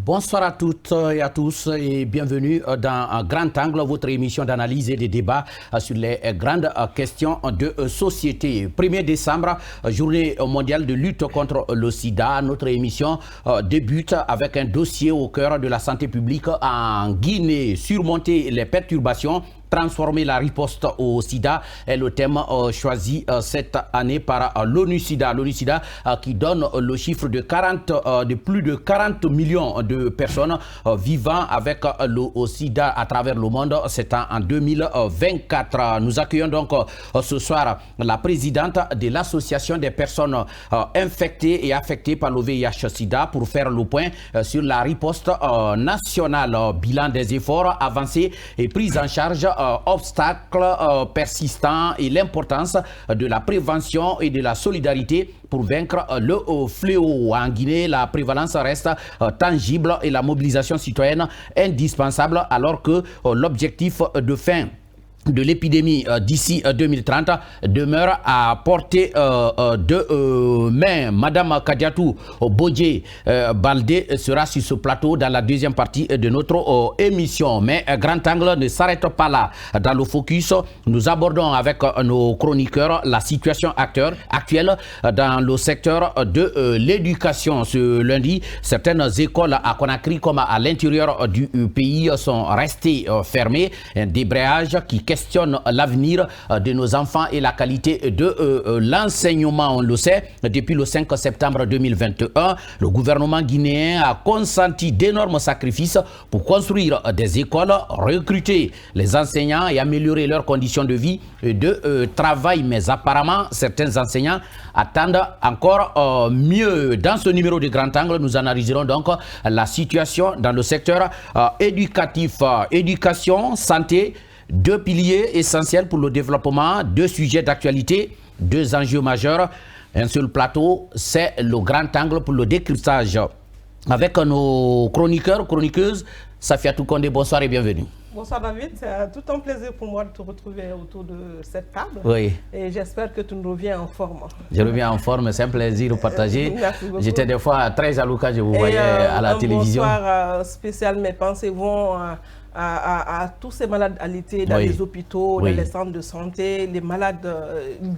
Bonsoir à toutes et à tous et bienvenue dans Grand Angle, votre émission d'analyse et de débat sur les grandes questions de société. 1er décembre, journée mondiale de lutte contre le sida. Notre émission débute avec un dossier au cœur de la santé publique en Guinée. Surmonter les perturbations, transformer la riposte au sida est le thème choisi cette année par l'ONU-SIDA. L'ONU-SIDA qui donne le chiffre de plus de 40 millions de personnes vivant avec le sida à travers le monde. C'est en 2024. Nous accueillons donc ce soir la présidente de l'association des personnes infectées et affectées par le VIH-SIDA pour faire le point sur la riposte nationale, bilan des efforts avancés et prise en charge, obstacles persistants et l'importance de la prévention et de la solidarité pour vaincre le fléau. En Guinée, la prévalence reste tangible et la mobilisation citoyenne indispensable alors que l'objectif de fin de l'épidémie d'ici 2030 demeure à portée de main. Madame Kadiatou Bodje Baldé sera sur ce plateau dans la deuxième partie de notre émission. Mais Grand Angle ne s'arrête pas là. Dans le focus, nous abordons avec nos chroniqueurs la situation actuelle dans le secteur de l'éducation. Ce lundi, certaines écoles à Conakry comme à l'intérieur du pays sont restées fermées. Un débrayage qui questionne l'avenir de nos enfants et la qualité de l'enseignement. On le sait, depuis le 5 septembre 2021, le gouvernement guinéen a consenti d'énormes sacrifices pour construire des écoles, recruter les enseignants et améliorer leurs conditions de vie et de travail. Mais apparemment, certains enseignants attendent encore mieux. Dans ce numéro de Grand Angle, nous analyserons donc la situation dans le secteur éducatif. Éducation, santé, deux piliers essentiels pour le développement, deux sujets d'actualité, deux enjeux majeurs. Un seul plateau, c'est le Grand Angle pour le décryptage. Avec nos chroniqueurs, chroniqueuses, Safiatou Kondé, bonsoir et bienvenue. Bonsoir David, c'est tout un plaisir pour moi de te retrouver autour de cette table. Oui. Et j'espère que tu nous reviens en forme. Je reviens en forme, c'est un plaisir de partager. Merci beaucoup. J'étais des fois très jaloux quand je vous voyais à la télévision. Bonsoir spécial, mes pensées vont à tous ces malades alités dans les hôpitaux, dans les centres de santé, les malades,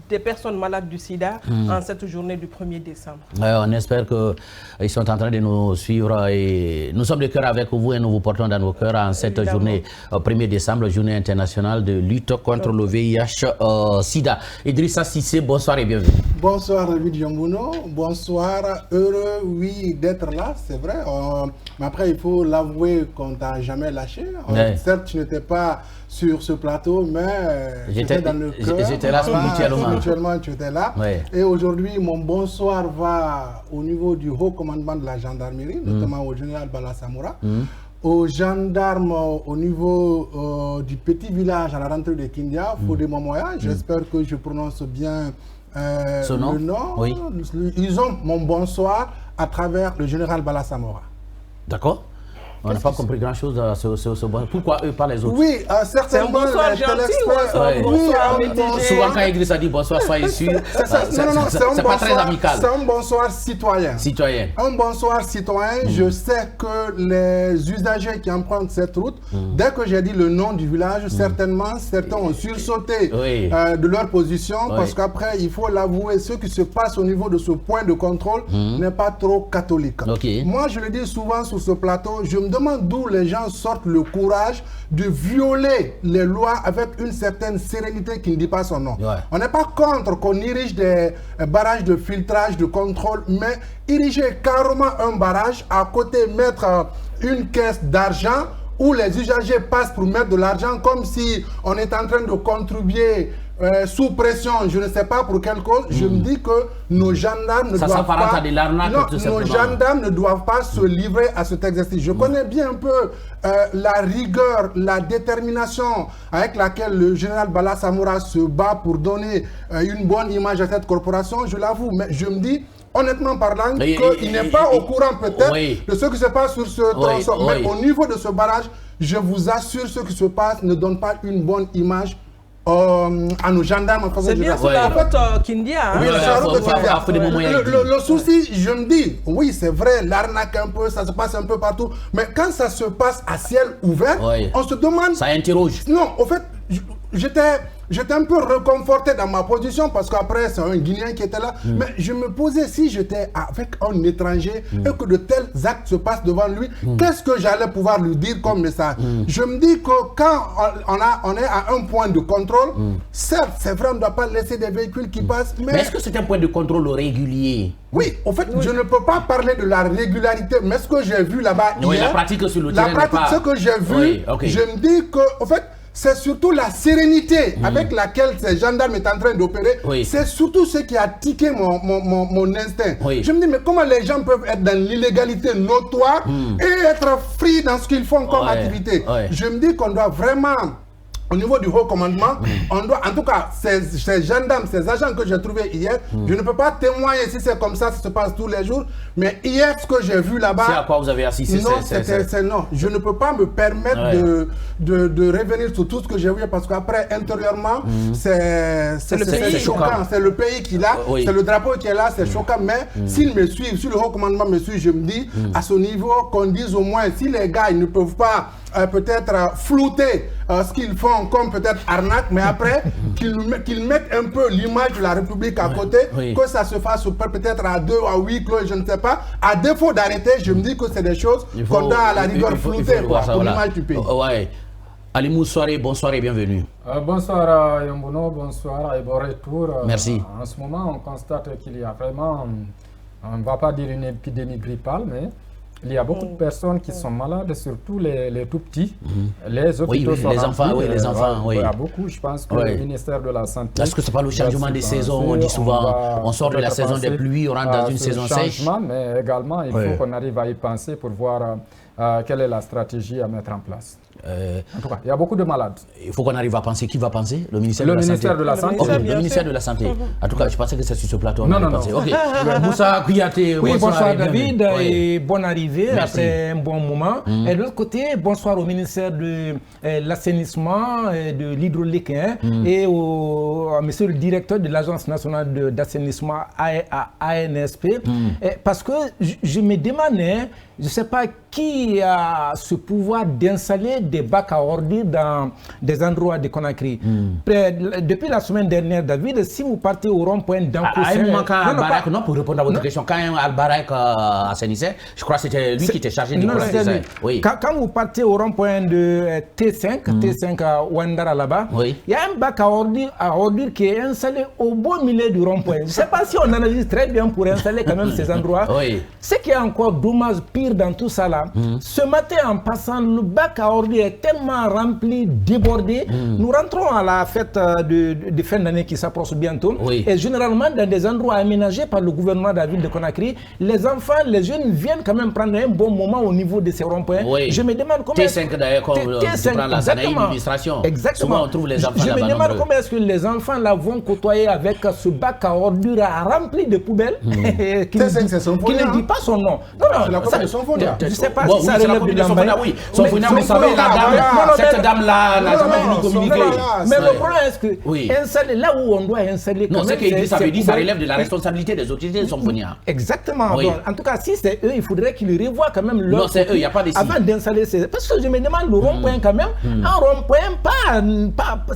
des personnes malades du sida en cette journée du 1er décembre. On espère qu'ils sont en train de nous suivre et nous sommes de cœur avec vous et nous vous portons dans nos cœurs en cette journée 1er décembre, journée internationale de lutte contre le VIH-Sida. Idrissa Cissé, bonsoir et bienvenue. Bonsoir David Diambouno, bonsoir, heureux d'être là, c'est vrai. Mais après il faut l'avouer qu'on t'a jamais lâché. Certes, tu n'étais pas sur ce plateau, mais j'étais dans le cœur. J'étais là spirituellement, tu étais là. Et aujourd'hui, mon bonsoir va au niveau du haut commandement de la gendarmerie, notamment au général Bala Samoura, aux gendarmes au niveau du petit village à la rentrée de Kindia, Fodé Momoya. J'espère que je prononce bien le nom. Oui. Ils ont mon bonsoir à travers le général Bala Samoura. D'accord. On n'a pas compris grand-chose sur ce bonsoir. Pourquoi eux, pas les autres? Oui, certainement. C'est un bonsoir gentil ou bonsoir souvent quand Idriss a dit bonsoir, soyez sûr, c'est pas très amical. C'est un bonsoir citoyen. Citoyen. Un bonsoir citoyen. Je sais que les usagers qui empruntent cette route, dès que j'ai dit le nom du village, certainement, certains ont sursauté de leur position parce qu'après, il faut l'avouer, ce qui se passe au niveau de ce point de contrôle n'est pas trop catholique. Moi, je le dis souvent sur ce plateau, je me demande d'où les gens sortent le courage de violer les lois avec une certaine sérénité qui ne dit pas son nom. On n'est pas contre qu'on érige des barrages de filtrage, de contrôle, mais ériger carrément un barrage, à côté mettre une caisse d'argent où les usagers passent pour mettre de l'argent comme si on est en train de contribuer sous pression, je ne sais pas pour quelle cause. Je me dis que nos gendarmes ne doivent pas, nos gendarmes ne doivent pas se livrer à cet exercice. Je connais bien un peu la rigueur, la détermination avec laquelle le général Bala Samoura se bat pour donner une bonne image à cette corporation, je l'avoue, mais je me dis honnêtement parlant qu'il n'est pas au courant peut-être de ce qui se passe sur ce tronçon. Mais au niveau de ce barrage, je vous assure, ce qui se passe ne donne pas une bonne image à nos gendarmes. C'est bien sur la route Kindia. Oui, la route Kindia. Le souci, je me dis, oui, c'est vrai, l'arnaque un peu, ça se passe un peu partout, mais quand ça se passe à ciel ouvert, on se demande... Ça interroge. Non, au fait, j'étais un peu réconforté dans ma position parce qu'après, c'est un Guinéen qui était là. Mais je me posais, si j'étais avec un étranger et que de tels actes se passent devant lui, qu'est-ce que j'allais pouvoir lui dire comme message? Je me dis que quand on est à un point de contrôle, certes, c'est vrai, on ne doit pas laisser des véhicules qui passent, mais est-ce que c'est un point de contrôle régulier? Oui, en fait, je ne peux pas parler de la régularité, mais ce que j'ai vu là-bas hier... la pratique sur le terrain n'est pas... ce que j'ai vu, je me dis que, en fait, c'est surtout la sérénité avec laquelle ces gendarmes sont en train d'opérer. C'est surtout ce qui a tiqué mon instinct. Je me dis, mais comment les gens peuvent être dans l'illégalité notoire et être free dans ce qu'ils font comme activité? Je me dis qu'on doit vraiment... Au niveau du haut commandement, on doit, en tout cas, ces gendarmes, ces agents que j'ai trouvés hier, je ne peux pas témoigner si c'est comme ça se passe tous les jours, mais hier, ce que j'ai vu là-bas... C'est à quoi vous avez assisté? Non, je ne peux pas me permettre de revenir sur tout ce que j'ai vu, parce qu'après, intérieurement, c'est choquant. C'est le pays qui est là, c'est le drapeau qui est là, c'est choquant, mais s'ils me suivent, si le haut commandement me suit, je me dis, à ce niveau, qu'on dise au moins, si les gars, ils ne peuvent pas peut-être flouter ce qu'ils font comme peut-être arnaque, mais après qu'ils mettent un peu l'image de la République à côté, que ça se fasse peut-être à 2 à 8 clos, je ne sais pas. À défaut d'arrêter, je me dis que c'est des choses qu'on doit à la rigueur flouter pour l'image du pays. Ali Moussoiré, bonsoir et bienvenue. Bonsoir Yambono, bonsoir et bon retour. Merci. En ce moment, on constate qu'il y a vraiment, on ne va pas dire une épidémie grippale, mais il y a beaucoup de personnes qui sont malades, surtout les tout petits. Les hôpitaux sont les enfants, les enfants, il y a beaucoup, je pense que le ministère de la Santé... Est-ce que ce n'est pas le changement des saisons? On dit souvent, on sort de la saison des pluies, on rentre dans une saison sèche. Mais également, il faut qu'on arrive à y penser pour voir quelle est la stratégie à mettre en place. En tout cas, il y a beaucoup de malades. Il faut qu'on arrive à penser. Qui va penser? Le ministère de la Santé. Le ministère de la Santé. En tout cas, je pensais que c'est sur ce plateau. Non. Moussa Kouyaté, oui, bonsoir David et bonne arrivée après un bon moment. Et de l'autre côté, bonsoir au ministère de l'assainissement et de l'hydraulique et à monsieur le directeur de l'Agence nationale d'assainissement ANSP. Parce que je me demandais, je ne sais pas qui a ce pouvoir d'installer des bacs à ordures dans des endroits de Conakry. Depuis la semaine dernière, David, si vous partez au rond-point d'Ankoussin... Non, pour répondre à votre question, quand Al-Barak assainissait, je crois que c'était lui qui était chargé du procès. Quand vous partez au rond-point de T5 à Ouandara là-bas, il y a un bac à ordures qui est installé au beau milieu du rond-point. Je ne sais pas si on analyse très bien pour installer quand même ces endroits. Ce qui est encore dommage, pire dans tout ça là, ce matin en passant, le bac à ordures est tellement rempli, débordé. Nous rentrons à la fête de fin d'année qui s'approche bientôt. Et généralement, dans des endroits aménagés par le gouvernement de la ville de Conakry, les enfants, les jeunes viennent quand même prendre un bon moment au niveau de ces ronds-points. Je me demande comment... T5 d'ailleurs, comme tu prends la Sanaï d'illustration. Exactement. On trouve les enfants je me demande comment est-ce que les enfants là vont côtoyer avec ce bac à ordures rempli de poubelles. Qui ne dit pas son nom. Je ne sais pas si ça relève de l'Ambaye. Oui, Somphonia, vous savez, cette dame-là n'a jamais voulu communiquer. Mais le problème est que installer là où on doit installer... Non, c'est qu'il dit, ça relève de la responsabilité des autorités de Somphonia. Exactement. En tout cas, si c'est eux, il faudrait qu'ils revoient quand même leur... Non, c'est eux, il n'y a pas de signe. Avant d'installer ces... Parce que je me demande le rond-point quand même. Un rond-point, pas...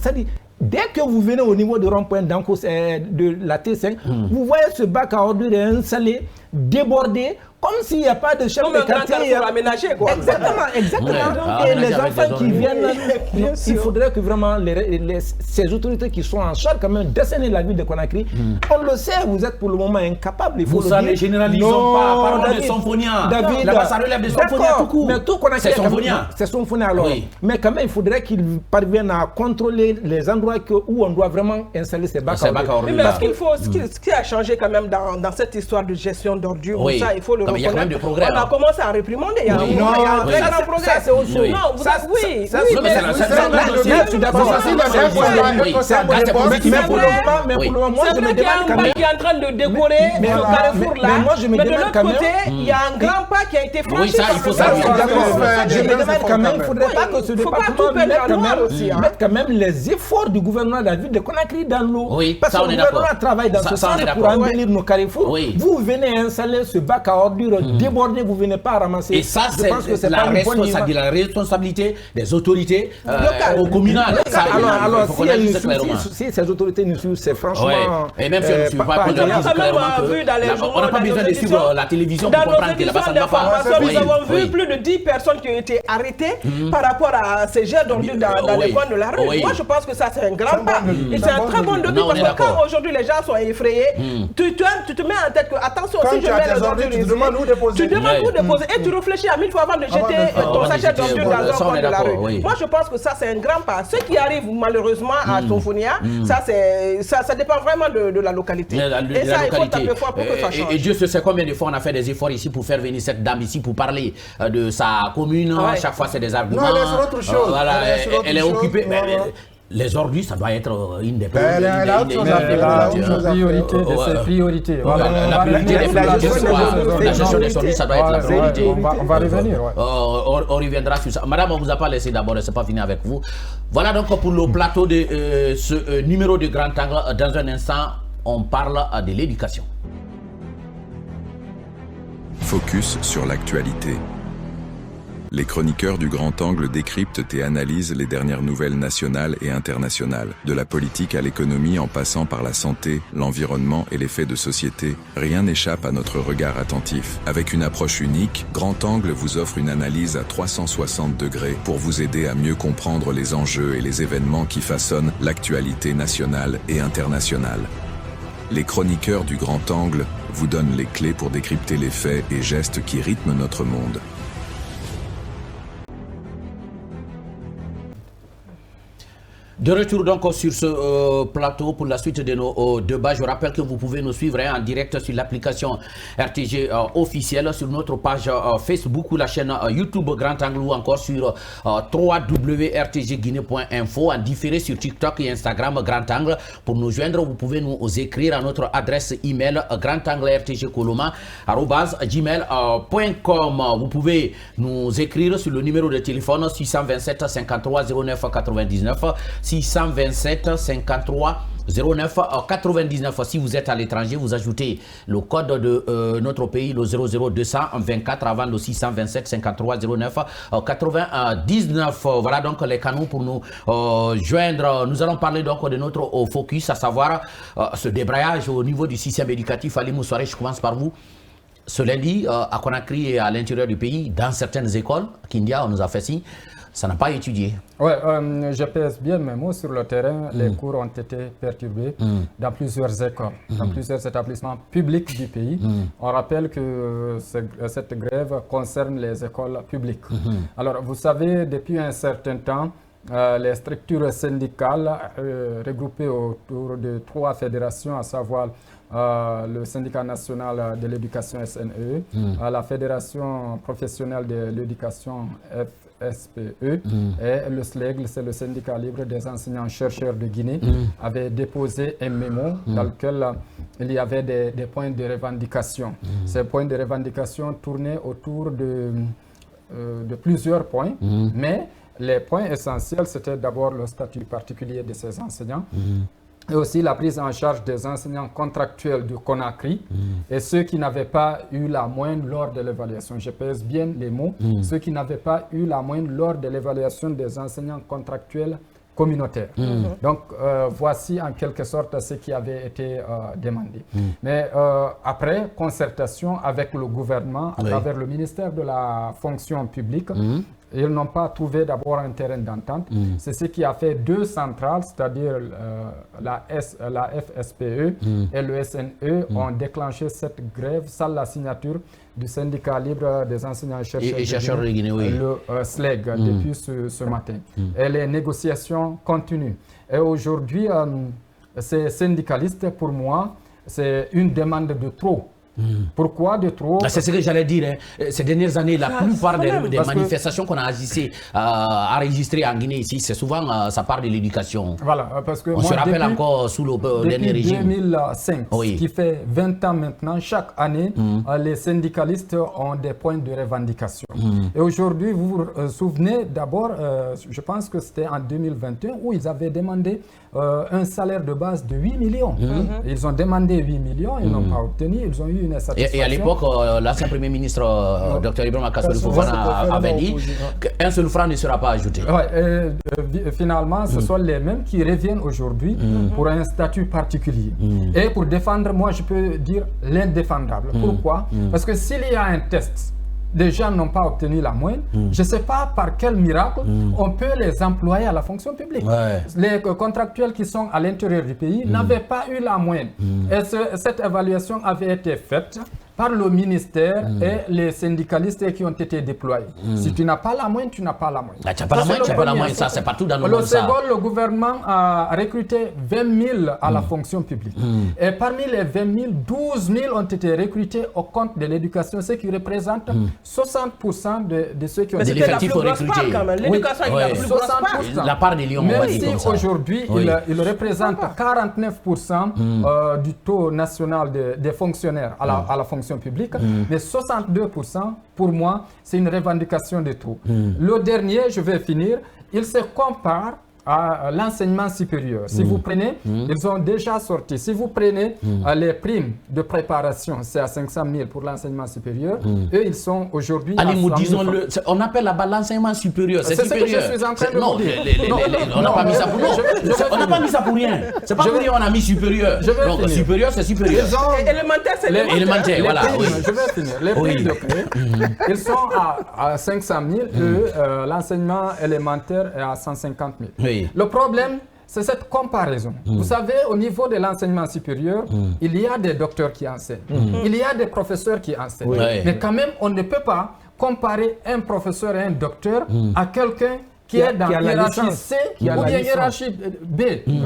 C'est-à-dire, dès que vous venez au niveau du rond-point de la T5, vous voyez ce bac à ordures installé, débordé, comme s'il n'y a pas de chef de quartier aménagé, quoi. Exactement. Et les enfants qui viennent, il faudrait que vraiment ces autorités qui sont en charge quand même d'assainir la ville de Conakry, on le sait, vous êtes pour le moment incapable. Il faut vous ne généralisons pas, parlons de Somphonia. David, là-bas, ça relève de Somphonia tout court. Mais tout Conakry, c'est Somphonia. C'est Somphonia alors. Mais quand même, il faudrait qu'ils parviennent à contrôler les endroits où on doit vraiment installer ces bacs à ordures. Mais parce qu'il faut, ce qui a changé quand même dans cette histoire de gestion d'ordures, ça, il faut le Non, mais il y a quand même des progrès. On a commencé à réprimander. Il y a un grand progrès. Ça, c'est autre chose. Non, vous avez... Oui, mais pour le moment, moi, je me demande quand même... qui est en train de décorer ce carrefour-là. Mais de l'autre côté, il y a un grand pas qui a été franchi. Oui, ça, il faut savoir. Je me demande quand même, il ne faudrait pas que ce département mette quand même les efforts du gouvernement de la ville de Conakry dans l'eau. Oui, parce que le gouvernement travaille dans ce sens pour embellir nos carrefours. Vous venez installer ce bac à ordures débordé, vous ne venez pas ramasser. Et ça, c'est la responsabilité des autorités communales. Alors, si ces autorités nous suivent, c'est franchement... Et même si on ne suit pas, on n'a pas besoin de suivre la télévision pour comprendre que là-bas, ça ne va pas. Nous avons vu plus de 10 personnes qui ont été arrêtées par rapport à ces jets d'ordures dans les coins de la rue. Moi, je pense que ça, c'est un grand pas. Et c'est un très bon début parce que quand aujourd'hui les gens sont effrayés, tu te mets en tête que, attention, si je mets les ordures ici, tu demandes où déposer et tu réfléchis à 1000 fois avant de jeter ton sachet d'ordures dans un coin de la rue. Moi, je pense que ça, c'est un grand pas. Ce qui arrive malheureusement à Sofonia, ça dépend vraiment de la localité. Et ça, il faut taper fort pour que ça change. Et Dieu sait combien de fois on a fait des efforts ici pour faire venir cette dame ici pour parler de sa commune. Chaque fois, c'est des arguments. Non, elle est sur autre chose. Elle est occupée. Les ordures, ça doit être une des priorités. La priorité. La gestion des ordures, ça doit être la priorité. On va revenir. On reviendra sur ça. Madame, on ne vous a pas laissé d'abord, c'est pas fini avec vous. Voilà donc pour le plateau de ce numéro de Grand Angle. Dans un instant, on parle de l'éducation. Focus sur l'actualité. Les chroniqueurs du Grand Angle décryptent et analysent les dernières nouvelles nationales et internationales. De la politique à l'économie en passant par la santé, l'environnement et les faits de société, rien n'échappe à notre regard attentif. Avec une approche unique, Grand Angle vous offre une analyse à 360 degrés pour vous aider à mieux comprendre les enjeux et les événements qui façonnent l'actualité nationale et internationale. Les chroniqueurs du Grand Angle vous donnent les clés pour décrypter les faits et gestes qui rythment notre monde. De retour donc sur ce plateau pour la suite de nos débats. Je rappelle que vous pouvez nous suivre en direct sur l'application RTG officielle, sur notre page Facebook ou la chaîne YouTube Grand Angle ou encore sur www.rtgguinée.info, en différé sur TikTok et Instagram Grand Angle. Pour nous joindre, vous pouvez nous écrire à notre adresse email grandanglertgcoloma@gmail.com. Vous pouvez nous écrire sur le numéro de téléphone 627 53 09 99. 627 53 09 99. Si vous êtes à l'étranger, vous ajoutez le code de notre pays, le 00224 avant le 627 53 09 99. Voilà donc les canaux pour nous joindre. Nous allons parler donc de notre focus, à savoir ce débrayage au niveau du système éducatif. Ali Moussoiré, je commence par vous. Ce lundi, à Conakry et à l'intérieur du pays, dans certaines écoles, Kindia, on nous a fait signe, ça n'a pas étudié. Oui, je pèse bien mes mots sur le terrain. Les cours ont été perturbés dans plusieurs écoles, dans plusieurs établissements publics du pays. On rappelle que cette grève concerne les écoles publiques. Alors, vous savez, depuis un certain temps, les structures syndicales regroupées autour de 3 fédérations, à savoir le syndicat national de l'éducation SNE, la fédération professionnelle de l'éducation FSPE et le SLEG, c'est le syndicat libre des enseignants-chercheurs de Guinée, avait déposé un mémo dans lequel il y avait des points de revendication. Ces points de revendication tournaient autour de plusieurs points, mais les points essentiels, c'était d'abord le statut particulier de ces enseignants, et aussi la prise en charge des enseignants contractuels du Conakry et ceux qui n'avaient pas eu la moyenne lors de l'évaluation. Je pèse bien les mots. Ceux qui n'avaient pas eu la moyenne lors de l'évaluation des enseignants contractuels communautaires. Donc, voici en quelque sorte ce qui avait été demandé. Mais après concertation avec le gouvernement, à travers le ministère de la fonction publique, ils n'ont pas trouvé d'abord un terrain d'entente. C'est ce qui a fait 2 centrales, c'est-à-dire la FSPE et le SNE, ont déclenché cette grève sans la signature du syndicat libre des enseignants-chercheurs de Guinée, le SLEG, depuis ce matin. Et les négociations continuent. Et aujourd'hui, ces syndicalistes, pour moi, c'est une demande de trop. Pourquoi de trop? C'est ce que j'allais dire. Hein. Ces dernières années, la plupart des manifestations qu'on a enregistrées en Guinée ici, c'est souvent, ça part de l'éducation. Voilà, parce que on se rappelle encore sous le dernier régime. Depuis 2005, ce qui fait 20 ans maintenant, chaque année, les syndicalistes ont des points de revendication. Et aujourd'hui, vous vous souvenez d'abord, je pense que c'était en 2021, où ils avaient demandé un salaire de base de 8 millions. Ils ont demandé 8 millions, ils n'ont pas obtenu, ils ont eu une satisfaction. Et à l'époque, l'ancien Premier ministre, Dr Ibrahima Kassory Fofana, avait dit qu'un seul franc ne sera pas ajouté. Finalement, ce sont les mêmes qui reviennent aujourd'hui pour un statut particulier. Et pour défendre, moi je peux dire l'indéfendable. Pourquoi? Parce que s'il y a un test, des gens n'ont pas obtenu la moyenne. Je ne sais pas par quel miracle on peut les employer à la fonction publique. Les contractuels qui sont à l'intérieur du pays n'avaient pas eu la moyenne. Et cette évaluation avait été faite par le ministère et les syndicalistes qui ont été déployés. Si tu n'as pas la moyenne, tu n'as pas la moyenne. Tu n'as pas la moyenne, tu n'as pas la moyenne. Ça, c'est partout dans le monde. Le second, le gouvernement a recruté 20 000 à la fonction publique. Et parmi les 20 000, 12 000 ont été recrutés au compte de l'éducation, ce qui représente 60% de ceux qui ont été l'effectif recruté. L'éducation est la plus grosse part. La part des lions, même si aujourd'hui, il représente 49% du taux national des fonctionnaires à la fonction publique, mais 62%, pour moi, c'est une revendication de trop. Le dernier, je vais finir, il se compare à l'enseignement supérieur. Si vous prenez, ils ont déjà sorti, si vous prenez les primes de préparation, c'est à 500 000 pour l'enseignement supérieur, eux ils sont aujourd'hui à 100 000 disons-le, on appelle là-bas l'enseignement supérieur, c'est supérieur. Ce que je suis en train de vous dire. On n'a pas mis ça pour nous. On n'a pas mis ça pour rien. C'est pas pour rien qu'on a mis supérieur. Donc supérieur, c'est supérieur. Élémentaire, c'est élémentaire, voilà. Je vais finir. Les primes de prêt, ils sont à 500 000, l'enseignement élémentaire est à 150 000. Le problème, c'est cette comparaison. Vous savez, au niveau de l'enseignement supérieur, il y a des docteurs qui enseignent. Il y a des professeurs qui enseignent. Mais quand même, on ne peut pas comparer un professeur et un docteur à quelqu'un qui est dans la hiérarchie C ou bien hiérarchie B.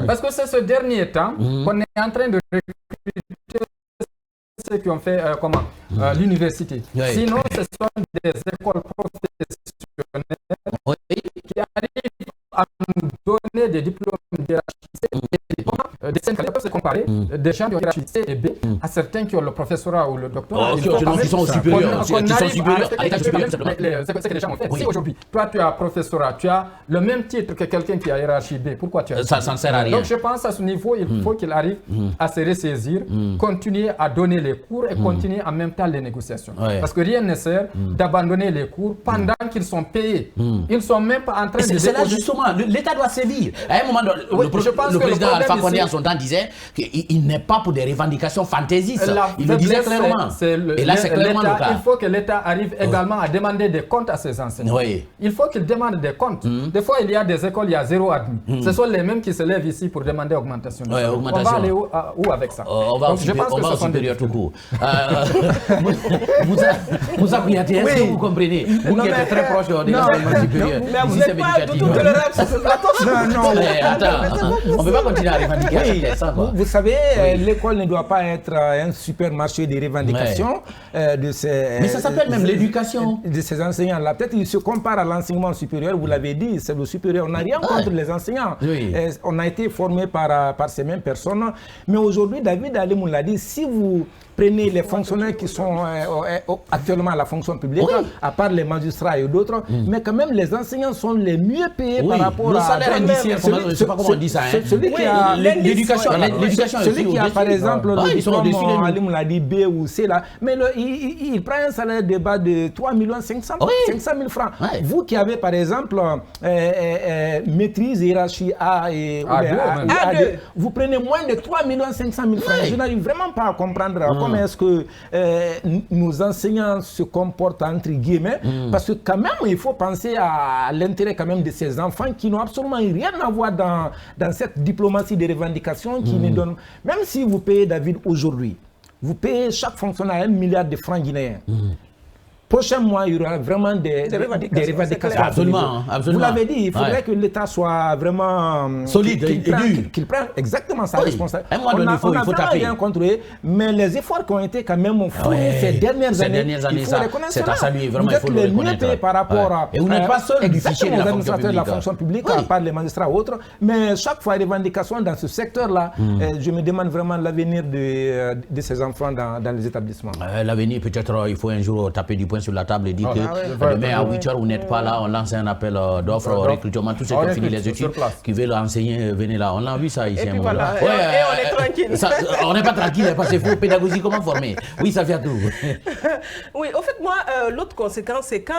Parce que c'est ce dernier temps qu'on est en train de recruter ceux qui ont fait l'université. Sinon, ce sont des écoles professionnelles qui arrivent à nous donner des diplômes d'hiérarchie. Des syndicats peuvent se comparer des gens qui ont hiérarchie C et B à certains qui ont le professorat ou le doctorat. Qui sont supérieurs. C'est ce que les gens ont fait. Si aujourd'hui, toi tu as professorat, tu as le même titre que quelqu'un qui a hiérarchie B, pourquoi tu as ça ne sert à rien. Donc je pense à ce niveau, il faut qu'il arrive à se ressaisir, continuer à donner les cours et continuer en même temps les négociations. Parce que rien ne sert d'abandonner les cours pendant qu'ils sont payés. Ils ne sont même pas en train de... C'est là justement, l'État doit sévir. À un moment, le président Alpha Condé en son temps disait qu'il n'est pas pour des revendications fantaisistes. Il le disait clairement. Et là, c'est clairement le cas. Il faut que l'État arrive également à demander des comptes à ses enseignants. Il faut qu'il demande des comptes. Des fois, il y a des écoles, il y a 0 admis. Ce sont les mêmes qui se lèvent ici pour demander augmentation. On va aller où avec ça? On va au supérieur tout court. Vous appuyez, est-ce que vous comprenez? Vous qui êtes très proche de l'enseignement supérieur. Mais vous n'êtes pas du tout tolérable sur ce plateau. Attends, on ne peut pas continuer à revendiquer ça. Vous savez, l'école ne doit pas être un supermarché des revendications de ces... Mais ça s'appelle même l'éducation. De ces enseignants-là. Peut-être qu'ils se comparent à l'enseignement supérieur, vous l'avez dit, c'est le supérieur. On n'a rien contre les enseignants. On a été formés par ces mêmes personnes. Mais aujourd'hui, David Alimou l'a dit, si vous prenez les fonctionnaires qui sont actuellement à la fonction publique, à part les magistrats et d'autres, mais quand même les enseignants sont les mieux payés par rapport le salaire indiciaire, je ne sais pas comment on dit ça. Celui qui a l'éducation, celui qui a par exemple le diplôme, Alim l'a dit, B ou C là, mais il prend un salaire de bas de 3 500 000 francs. Vous qui avez par exemple maîtrise hiérarchie A et A2, vous prenez moins de 3 500 000 francs. Je n'arrive vraiment pas à comprendre comment est-ce que nos enseignants se comportent entre guillemets, parce que quand même il faut penser à l'intérêt quand même de ces enfants qui n'ont absolument rien à voir dans cette diplomatie de revendication qui ne donne... Même si vous payez David aujourd'hui, vous payez chaque fonctionnaire 1 milliard de francs guinéens. prochains mois, il y aura vraiment des revendications. Absolument. Vous l'avez dit, il faudrait que l'État soit vraiment solide et dur. Qu'il prenne exactement sa responsabilité. On a vraiment rien contrôlé, mais les efforts qui ont été quand même fournis ces dernières années, il faut reconnaître c'est à saluer, vraiment, il faut le reconnaître. Vous êtes les mieux payés par rapport à... Et vous n'êtes pas seul du fichier de la fonction publique, à part les magistrats ou autres, mais chaque fois, revendication dans ce secteur-là, je me demande vraiment l'avenir de ces enfants dans les établissements. L'avenir, peut-être, il faut un jour taper du poing sur la table et dire que demain à 8h, vous n'êtes pas là, on lance un appel d'offres au recrutement. Tous ceux qui ont fini les études, qui veulent enseigner, venez là. On a vu ça ici. Et puis voilà, et on est tranquille. On n'est pas tranquille, parce qu'il faut pédagogie, comment former. Oui, ça vient tout. Oui, au fait, moi, l'autre conséquence, c'est quand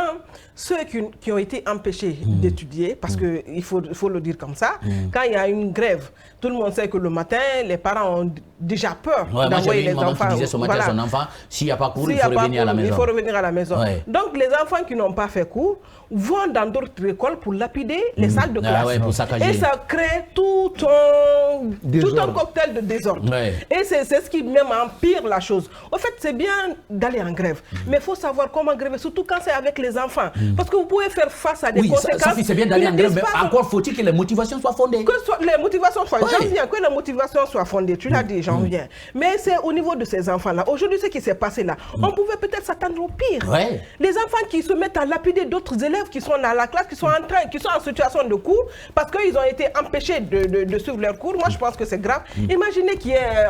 ceux qui ont été empêchés d'étudier, parce qu'il faut le dire comme ça, quand il y a une grève, tout le monde sait que le matin, les parents ont déjà peur d'envoyer les enfants. Qui disait ce matin à son enfant, s'il n'y a pas cours, il faut revenir à la maison. Il faut revenir à la maison. Donc, les enfants qui n'ont pas fait cours vont dans d'autres écoles pour lapider les salles de classe. Pour saccager. Et ça crée tout un cocktail de désordre. Et c'est ce qui même empire la chose. Au fait, c'est bien d'aller en grève, mais il faut savoir comment gréver, surtout quand c'est avec les enfants. Parce que vous pouvez faire face à des conséquences. Oui, c'est bien d'aller en grève, mais encore faut-il que les motivations soient fondées. Les motivations soient fondées. J'en viens, que les motivations soient fondées. Tu l'as dit, j'en viens. Mais c'est au niveau de ces enfants-là. Aujourd'hui, ce qui s'est passé là, on pouvait peut-être s'attendre au pire. Les enfants qui se mettent à lapider d'autres élèves qui sont dans la classe, qui sont en situation de cours, parce qu'ils ont été empêchés de suivre leurs cours. Moi, je pense que c'est grave. Imaginez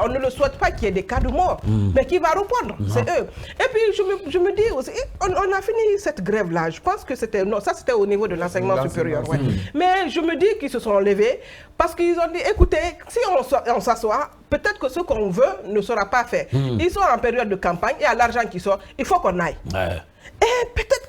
on ne le souhaite pas qu'il y ait des cas de mort, mais qui va répondre, c'est eux. Et puis, je me dis aussi, on a fini cette grève-là. Je pense que c'était au niveau de l'enseignement supérieur. Mais je me dis qu'ils se sont levés parce qu'ils ont dit, écoutez, si on s'assoit, peut-être que ce qu'on veut ne sera pas fait. Ils sont en période de campagne, il y a l'argent qui sort, il faut qu'on aille. Et peut-être,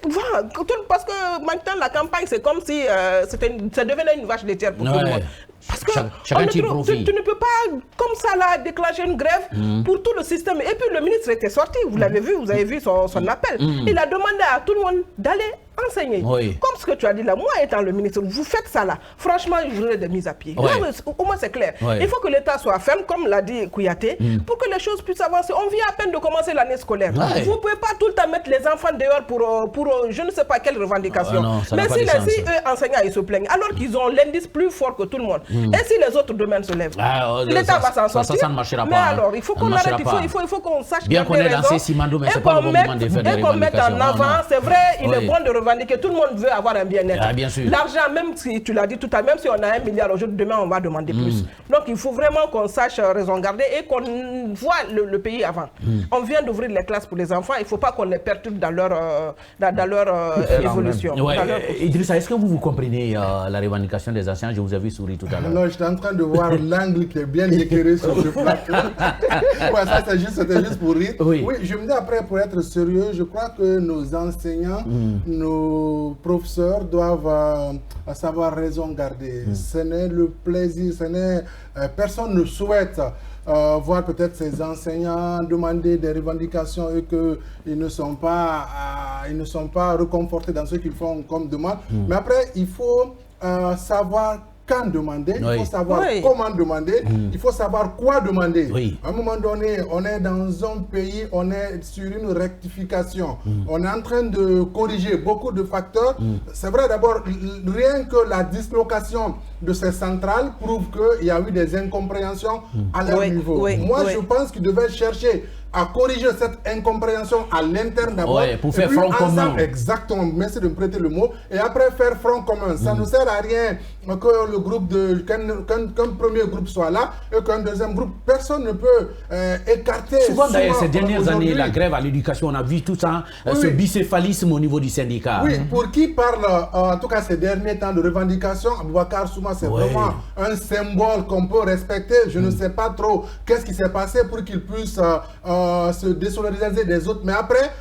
parce que maintenant la campagne, c'est comme si ça devenait une vache laitière pour tout le monde. Parce que tu ne peux pas, comme ça, là, déclencher une grève pour tout le système. Et puis le ministre était sorti, vous l'avez vu, vous avez vu son appel. Il a demandé à tout le monde d'aller enseigner. Comme ce que tu as dit là, moi étant le ministre, vous faites ça là, franchement, je voudrais des mises à pied. Là, au moins c'est clair. Il faut que l'État soit ferme, comme l'a dit Kouyaté, pour que les choses puissent avancer. On vient à peine de commencer l'année scolaire. Vous ne pouvez pas tout le temps mettre les enfants dehors pour je ne sais pas quelle revendication. Mais si eux enseignants ils se plaignent, alors qu'ils ont l'indice plus fort que tout le monde, et si les autres domaines se lèvent, l'État va s'en sortir. Ça ne marchera pas. Mais alors, il faut qu'on arrête, il faut qu'on sache bien qu'on est lancé Simando, mais c'est pas le bon moment de faire des revendications. Et qu'on mette en avant, c'est vrai, il est bon de revendiquer, tout le monde veut avoir un bien-être. Bien sûr. L'argent, même si tu l'as dit tout à l'heure, même si on a 1 milliard aujourd'hui, demain on va demander plus. Donc il faut vraiment qu'on sache raison garder et qu'on voit le pays avant. On vient d'ouvrir les classes pour les enfants, il ne faut pas qu'on les perturbe dans leur évolution. Idrissa, est-ce que vous comprenez la revendication des anciens? Je vous ai vu sourire tout à l'heure. Non, j'étais en train de voir l'angle qui est bien éclairé sur ce plateau. Ça, c'était juste pour rire. Oui, je me dis après, pour être sérieux, je crois que nos enseignants, nos professeurs doivent savoir raison garder. Ce n'est le plaisir, personne ne souhaite voir peut-être ces enseignants demander des revendications et qu'ils ne sont pas réconfortés dans ce qu'ils font comme demande. Mais après, il faut savoir quand demander, il faut savoir comment demander, il faut savoir quoi demander. À un moment donné, on est dans un pays, on est sur une rectification. On est en train de corriger beaucoup de facteurs. C'est vrai d'abord, rien que la dislocation de ces centrales prouve qu'il y a eu des incompréhensions à leur niveau. Moi, je pense qu'ils devaient chercher à corriger cette incompréhension à l'interne d'abord. Pour faire front commun. Exactement, merci de me prêter le mot. Et après faire front commun. Ça ne sert à rien que le groupe qu'un premier groupe soit là et qu'un deuxième groupe. Personne ne peut écarter. Souvent d'ailleurs, ces dernières années, la grève à l'éducation, on a vu tout ça, ce bicéphalisme au niveau du syndicat. Oui, pour qui parle, en tout cas ces derniers temps de revendication, Aboubacar Souma, c'est vraiment un symbole qu'on peut respecter. Je ne sais pas trop qu'est-ce qui s'est passé pour qu'il puisse se désolidariser des autres. Mais après,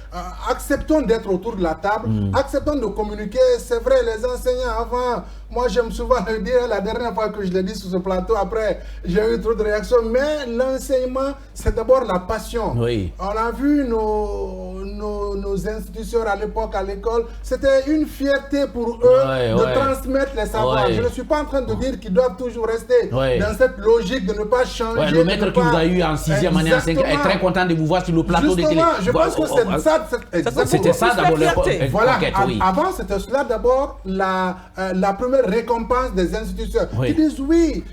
acceptons d'être autour de la table, acceptons de communiquer. C'est vrai, les enseignants avant, Moi, j'aime souvent le dire, la dernière fois que je l'ai dit sur ce plateau, après, j'ai eu trop de réactions. Mais l'enseignement, c'est d'abord la passion. Oui. On a vu nos instituteurs à l'époque, à l'école, c'était une fierté pour eux de transmettre les savoirs. Je ne suis pas en train de dire qu'ils doivent toujours rester dans cette logique de ne pas changer. Le maître qui vous a eu en 6e année, en 5e, est très content de vous voir sur le plateau de télé. Je pense que c'est ça. C'était ça d'abord le voilà. Avant, c'était cela d'abord la première récompense des instituteurs. Ils disent oui.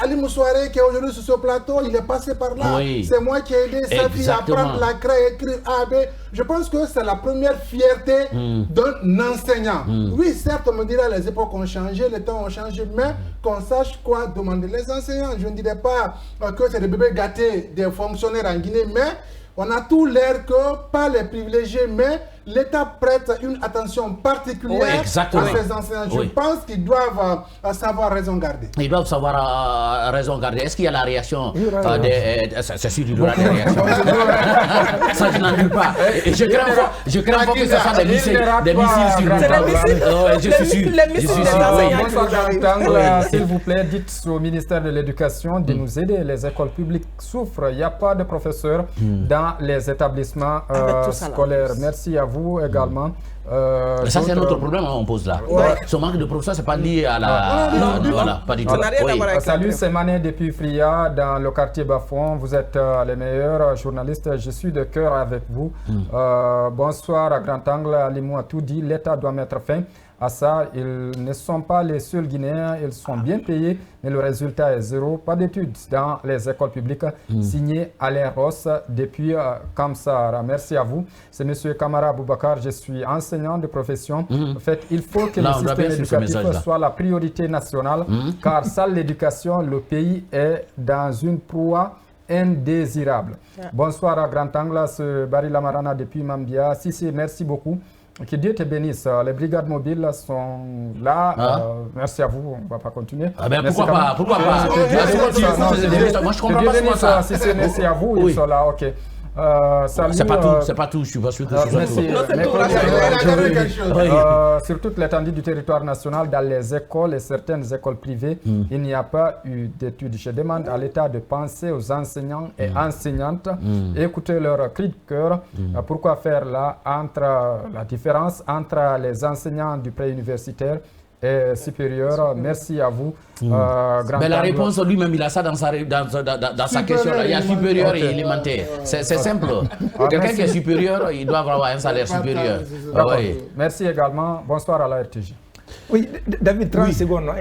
Ali Moussouare qui est aujourd'hui sur ce plateau, il est passé par là. C'est moi qui ai aidé sa fille à prendre la craie et écrire A, B. Je pense que c'est la première fierté d'un enseignant. Oui, certes, on me dira les époques ont changé, les temps ont changé, mais qu'on sache quoi demander. Les enseignants, je ne dirais pas que c'est des bébés gâtés des fonctionnaires en Guinée, mais on a tout l'air que, pas les privilégiés, mais l'État prête une attention particulière à ces enseignants. Je pense qu'ils doivent savoir raison garder. Ils doivent savoir raison garder. Est-ce qu'il y a la réaction c'est sûr, il y aura des réactions. Ça, je n'en doute pas. Et je crains pas que ce soit des missiles sur le table. Je suis sûr. Bonsoir, s'il vous plaît, dites au ministère de l'Éducation de nous aider. Les écoles publiques souffrent. Il n'y a pas de professeurs dans les établissements scolaires. Merci à vous également. Ça, c'est notre problème qu'on pose là. Ce manque de professeurs, ce n'est pas lié à la... Voilà, pas du tout. Salut, c'est Mané depuis Fria, dans le quartier Bafouan. Vous êtes les meilleurs journalistes. Je suis de cœur avec vous. Bonsoir à Grand Angle. Alimou a tout dit. L'État doit mettre fin à ça. Ils ne sont pas les seuls Guinéens. Ils sont bien payés, mais le résultat est zéro. Pas d'études dans les écoles publiques. Signé Alain Ross depuis Kamsara. Merci à vous. C'est M. Kamara Boubacar. Je suis enseignant de profession. En fait, il faut que le système éducatif soit la priorité nationale, car sans l'éducation, le pays est dans une proie indésirable. Bonsoir à Grand Angle, c'est Barry Lamarana depuis Mambia. Sissi, merci beaucoup. Que Dieu te bénisse. Les brigades mobiles sont là. Merci à vous. On ne va pas continuer. Pourquoi pas? Moi, je comprends pas ça. Merci à vous. Ils sont là. OK. C'est pas tout, je suis pas sûr que sur toute l'étendue du territoire national, dans les écoles et certaines écoles privées, il n'y a pas eu d'études. Je demande à l'État de penser aux enseignants et enseignantes, écouter leur cri de cœur. Pourquoi faire la différence entre les enseignants du préuniversitaire et supérieur? Merci à vous. Mais la réponse, lui-même, il a ça dans sa question. Là. Il y a supérieur et élémentaire. C'est simple. Quelqu'un qui est supérieur, il doit avoir un salaire supérieur. Merci également. Bonsoir à la RTG. Oui, David, 30 secondes.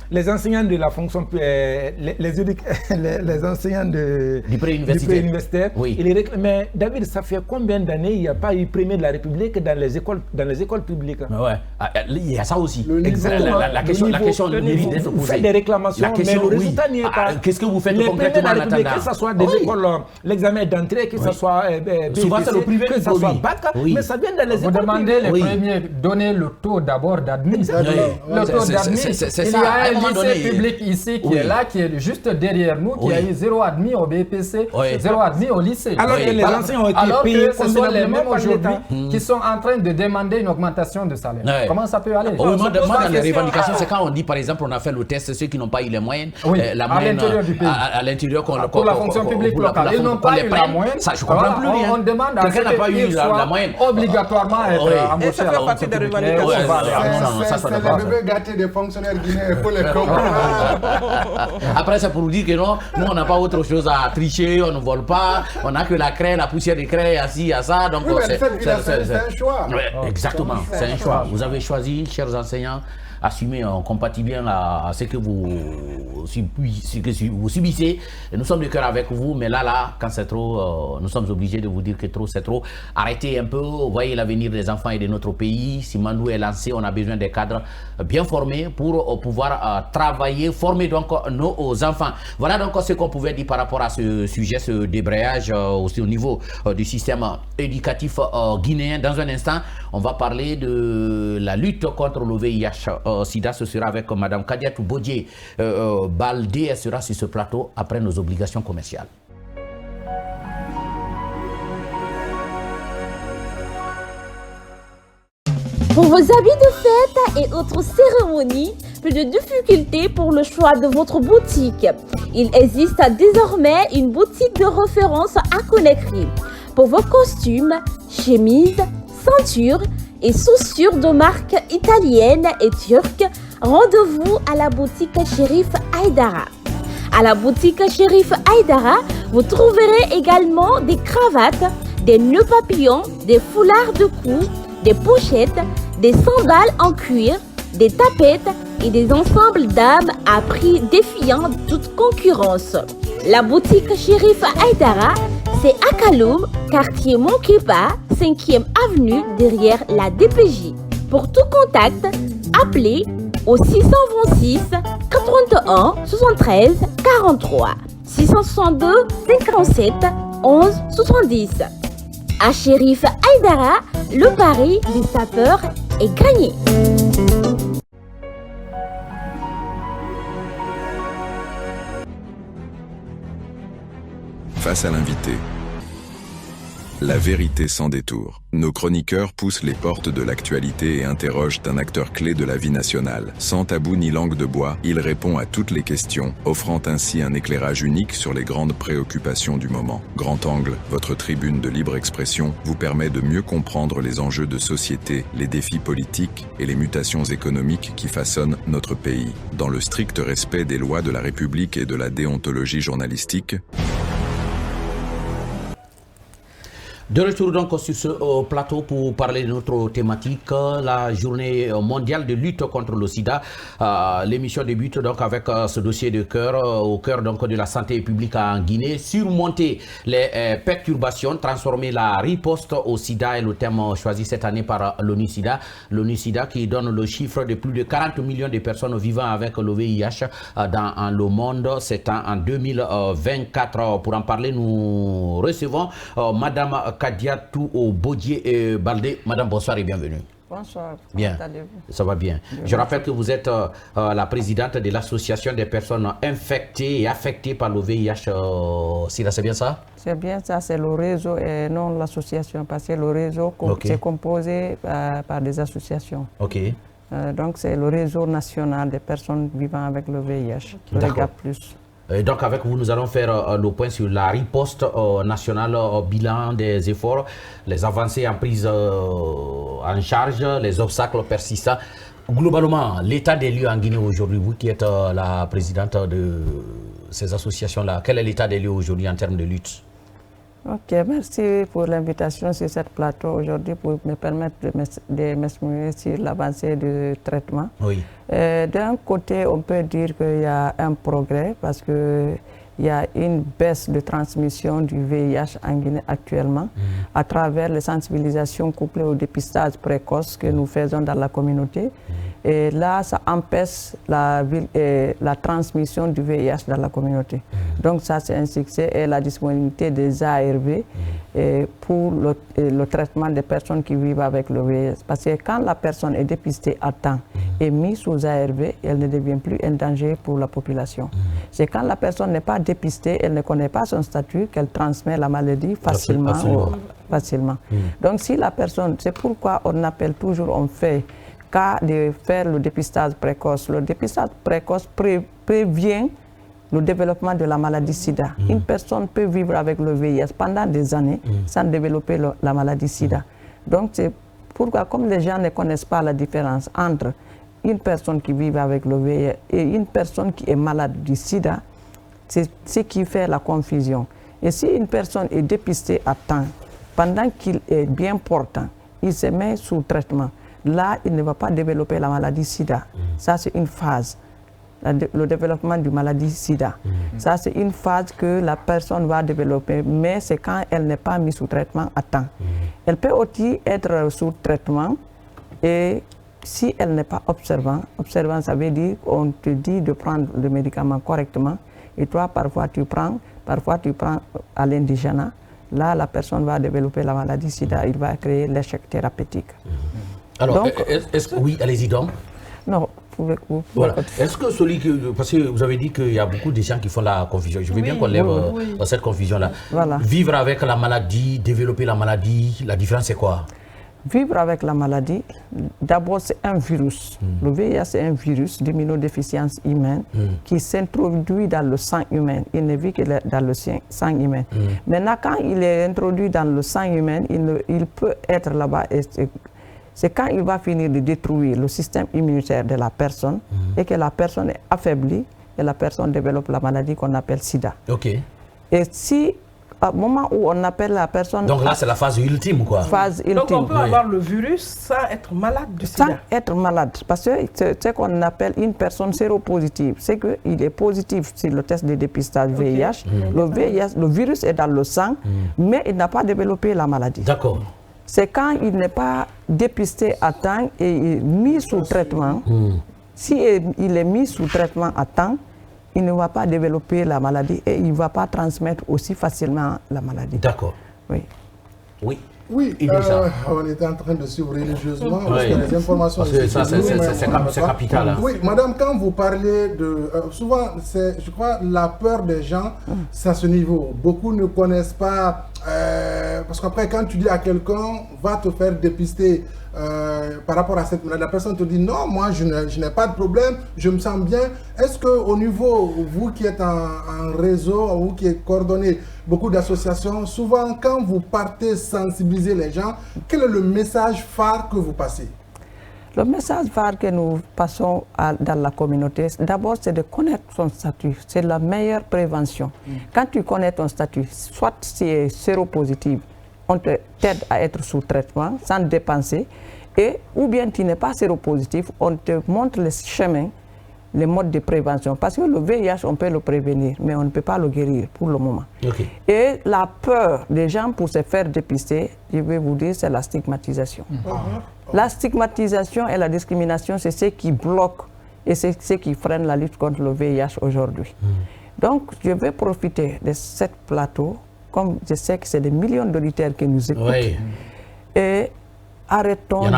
Les enseignants de la fonction, les enseignants du préuniversitaire, mais David, ça fait combien d'années il n'y a pas eu premier de la République dans les écoles publiques? Il y a ça aussi. La question du mérite. Vous faites des réclamations, mais le résultat n'y est pas. Qu'est-ce que vous faites concrètement en attendant? Que ce soit des écoles, l'examen d'entrée, que ce soit souvent c'est le privé, que ce soit bac, mais ça vient dans les écoles. Vous demandez les premiers, donnez le taux d'abord d'admis. Le taux d'admis, il y a un lycée public ici qui est là, qui est juste derrière nous, qui a eu 0 admis au BPC, 0 admis au lycée. Alors que les enseignants ont été payés, ce sont les mêmes aujourd'hui qui sont en train de demander une augmentation de salaire. Comment ça peut aller? Moi, dans les revendications, c'est quand on dit, par exemple, on a fait le test, ceux qui n'ont pas eu les moyennes, à l'intérieur du pays. À l'intérieur, pour la fonction publique locale. Ils n'ont pas eu la moyenne. Ça, je comprends plus rien. On demande à ce qu'ils soient obligatoirement embauchés. Ça fait partie des revendications. C'est les bébés gâtés des fonctionnaires guinéens, il faut les comprendre. Après, c'est pour vous dire que non, nous, on n'a pas autre chose à tricher, on ne vole pas, on n'a que la craie, la poussière de craie, assis à ça. Donc, c'est un choix. Exactement, c'est un choix. Vous avez choisi, chers enseignants, assumez, on compatit bien à ce que vous subissez. Et nous sommes de cœur avec vous, mais là, quand c'est trop, nous sommes obligés de vous dire que trop, c'est trop. Arrêtez un peu, voyez l'avenir des enfants et de notre pays. Si Mandou est lancé, on a besoin des cadres bien formés pour pouvoir travailler, former donc nos enfants. Voilà donc ce qu'on pouvait dire par rapport à ce sujet, ce débrayage aussi au niveau du système éducatif guinéen. Dans un instant, on va parler de la lutte contre le VIH. SIDA, ce sera avec Mme Kadiatou Bodje Baldé. Elle sera sur ce plateau après nos obligations commerciales. Pour vos habits de fête et autres cérémonies, plus de difficultés pour le choix de votre boutique. Il existe désormais une boutique de référence à Conakry. Pour vos costumes, chemises, ceintures et chaussures de marque italienne et turque, rendez-vous à la boutique Chérif Aïdara. À la boutique Chérif Aïdara, vous trouverez également des cravates, des nœuds papillons, des foulards de cou, des pochettes, des sandales en cuir, des tapettes et des ensembles d'âmes à prix défiant toute concurrence. La boutique Chérif Aïdara, c'est à Kaloum, quartier Monképa, 5e avenue derrière la DPJ. Pour tout contact, appelez au 626 81 73 43 662 57 11 70. À Chérif Aïdara, le pari des sapeurs est gagné. Face à l'invité, la vérité sans détour. Nos chroniqueurs poussent les portes de l'actualité et interrogent un acteur clé de la vie nationale. Sans tabou ni langue de bois, il répond à toutes les questions, offrant ainsi un éclairage unique sur les grandes préoccupations du moment. Grand Angle, votre tribune de libre expression, vous permet de mieux comprendre les enjeux de société, les défis politiques et les mutations économiques qui façonnent notre pays. Dans le strict respect des lois de la République et de la déontologie journalistique, de retour donc sur ce plateau pour parler de notre thématique, la journée mondiale de lutte contre le sida. L'émission débute donc avec ce dossier de cœur, au cœur donc de la santé publique en Guinée. Surmonter les perturbations, transformer la riposte au sida est le thème choisi cette année par l'ONU-SIDA. L'ONU-SIDA qui donne le chiffre de plus de 40 millions de personnes vivant avec le VIH dans le monde. C'est en 2024. Pour en parler, nous recevons Madame Kadiatou Bodié Baldé. Madame, bonsoir et bienvenue. Bonsoir. Bien, ça va bien. Je rappelle que vous êtes la présidente de l'association des personnes infectées et affectées par le VIH. C'est bien ça? C'est bien ça, c'est le réseau et non l'association, parce que le réseau c'est composé par des associations. Ok. Donc c'est le réseau national des personnes vivant avec le VIH. D'accord. Plus. Et donc avec vous, nous allons faire le point sur la riposte nationale, bilan des efforts, les avancées en prise en charge, les obstacles persistants. Globalement, l'état des lieux en Guinée aujourd'hui, vous qui êtes la présidente de ces associations-là, quel est l'état des lieux aujourd'hui en termes de lutte? Ok, merci pour l'invitation sur cette plateau aujourd'hui pour me permettre de m'exprimer sur l'avancée du traitement. Oui. D'un côté, on peut dire qu'il y a un progrès parce qu'il y a une baisse de transmission du VIH en Guinée actuellement à travers les sensibilisations couplées au dépistage précoce que nous faisons dans la communauté. Et là, ça empêche la transmission du VIH dans la communauté. Donc ça, c'est un succès et la disponibilité des ARV pour le traitement des personnes qui vivent avec le VIH. Parce que quand la personne est dépistée à temps et mise sous ARV, elle ne devient plus un danger pour la population. C'est quand la personne n'est pas dépistée, elle ne connaît pas son statut, qu'elle transmet la maladie facilement. Donc si la personne, c'est pourquoi on appelle toujours, on fait cas de faire le dépistage précoce. Le dépistage précoce prévient le développement de la maladie SIDA. Une personne peut vivre avec le VIH pendant des années sans développer la maladie SIDA. Donc c'est pourquoi, comme les gens ne connaissent pas la différence entre une personne qui vit avec le VIH et une personne qui est malade du SIDA, c'est ce qui fait la confusion. Et si une personne est dépistée à temps, pendant qu'il est bien portant, il se met sous traitement. Là, il ne va pas développer la maladie SIDA. Ça, c'est une phase, le développement de la maladie SIDA. Ça, c'est une phase que la personne va développer, mais c'est quand elle n'est pas mise sous traitement à temps. Elle peut aussi être sous traitement et si elle n'est pas observant, ça veut dire qu'on te dit de prendre le médicament correctement et toi, parfois tu prends à l'indigène. Là, la personne va développer la maladie SIDA, il va créer l'échec thérapeutique. Alors, oui, allez-y donc. Non, vous voilà. Est-ce que celui que, parce que vous avez dit qu'il y a beaucoup de gens qui font la confusion, je veux bien qu'on lève cette confusion-là. Voilà. Vivre avec la maladie, développer la maladie, la différence c'est quoi? vivre avec la maladie, d'abord c'est un virus. Le VIH c'est un virus d'immunodéficience humaine qui s'introduit dans le sang humain. Il ne vit que dans le sang humain. Maintenant, quand il est introduit dans le sang humain, il peut être là-bas. C'est quand il va finir de détruire le système immunitaire de la personne et que la personne est affaiblie et la personne développe la maladie qu'on appelle SIDA. Ok. Et si, au moment où on appelle la personne... Donc là, c'est la phase ultime, quoi. Phase ultime. Donc on peut avoir le virus sans être malade du sida. Sans être malade. Parce que ce qu'on appelle une personne séropositive, c'est qu'il est positif sur le test de dépistage VIH. Le virus est dans le sang, mais il n'a pas développé la maladie. D'accord. C'est quand il n'est pas dépisté à temps et mis sous traitement. Si il est mis sous traitement à temps, il ne va pas développer la maladie et il ne va pas transmettre aussi facilement la maladie. D'accord. Oui. Oui. Oui, on était en train de suivre religieusement parce que les informations... C'est capital. Hein. Oui, madame, quand vous parlez de... souvent, je crois, la peur des gens, c'est à ce niveau. Beaucoup ne connaissent pas... parce qu'après, quand tu dis à quelqu'un, va te faire dépister par rapport à cette maladie, la personne te dit, non, moi, je n'ai pas de problème, je me sens bien. Est-ce qu'au niveau, vous qui êtes en réseau, vous qui êtes coordonné beaucoup d'associations, souvent, quand vous partez sensibiliser les gens, quel est le message phare que vous passez? Le message phare que nous passons dans la communauté, d'abord, c'est de connaître son statut. C'est la meilleure prévention. Quand tu connais ton statut, soit si tu es séropositif, on t'aide à être sous traitement sans dépenser, ou bien tu n'es pas séropositif, on te montre les chemins, les modes de prévention. Parce que le VIH, on peut le prévenir, mais on ne peut pas le guérir pour le moment. Okay. Et la peur des gens pour se faire dépister, je vais vous dire, c'est la stigmatisation. La stigmatisation et la discrimination, c'est ce qui bloque et c'est ce qui freine la lutte contre le VIH aujourd'hui. Donc, je vais profiter de ce plateau, comme je sais que c'est des millions d'auditeurs qui nous écoutent, et arrêtons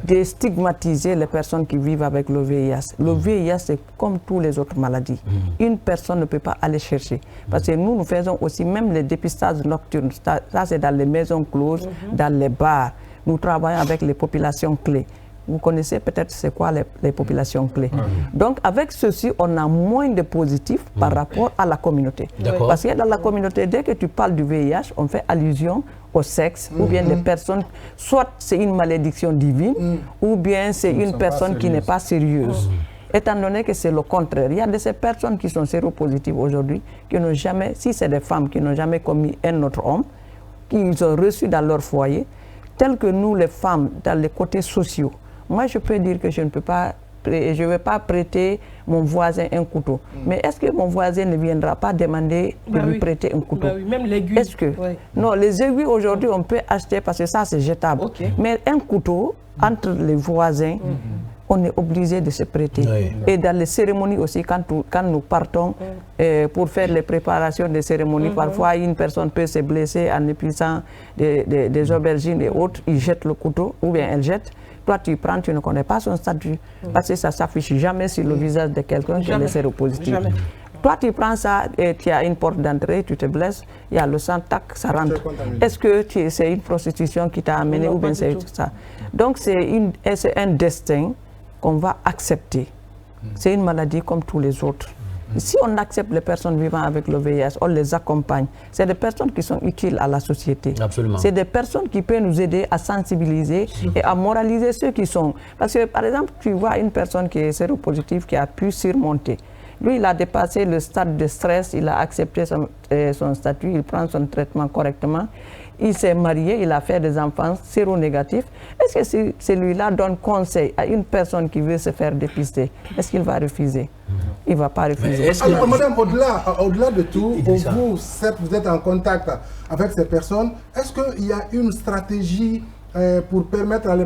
de stigmatiser les personnes qui vivent avec le VIH. Le VIH, c'est comme toutes les autres maladies. Une personne ne peut pas aller chercher. Parce que nous faisons aussi même les dépistages nocturnes. Ça, c'est dans les maisons closes, dans les bars. Nous travaillons avec les populations clés. Vous connaissez peut-être c'est quoi les populations clés. Donc avec ceci, on a moins de positifs par rapport à la communauté. Parce que dans la communauté, dès que tu parles du VIH, on fait allusion au sexe, ou bien des personnes, soit c'est une malédiction divine, ou bien c'est une personne qui n'est pas sérieuse. Étant donné que c'est le contraire, il y a de ces personnes qui sont séropositives aujourd'hui, qui n'ont jamais, si c'est des femmes qui n'ont jamais commis un autre homme, qu'ils ont reçu dans leur foyer, tels que nous les femmes, dans les côtés sociaux. Moi, je peux dire que je ne peux pas, je ne vais pas prêter mon voisin un couteau. Mais est-ce que mon voisin ne viendra pas demander de lui prêter un couteau? Même l'aiguille. Est-ce que... Non, les aiguilles aujourd'hui, on peut acheter parce que ça, c'est jetable. Mais un couteau, entre les voisins, on est obligé de se prêter. Et dans les cérémonies aussi, quand nous partons pour faire les préparations des cérémonies, parfois une personne peut se blesser en épluchant des aubergines et autres, il jette le couteau, ou bien elle jette. Toi, tu prends, tu ne connais pas son statut, parce que ça ne s'affiche jamais sur le visage de quelqu'un qui est séropositif. Toi, tu prends ça et tu as une porte d'entrée, tu te blesses, il y a le sang, tac, ça rentre. Est-ce que c'est une prostitution qui t'a amené ou bien c'est ça? Donc, c'est un destin qu'on va accepter. C'est une maladie comme tous les autres. Si on accepte les personnes vivant avec le VIH, on les accompagne. C'est des personnes qui sont utiles à la société. C'est des personnes qui peuvent nous aider à sensibiliser et à moraliser ceux qui sont. Parce que, par exemple, tu vois une personne qui est séropositive qui a pu surmonter. Lui, il a dépassé le stade de stress, il a accepté son statut, il prend son traitement correctement. Il s'est marié, il a fait des enfants séronégatifs. Est-ce que si celui-là donne conseil à une personne qui veut se faire dépister, est-ce qu'il va refuser? Il ne va pas refuser. Alors, madame, au-delà de tout, vous êtes en contact avec ces personnes. Est-ce qu'il y a une stratégie pour permettre à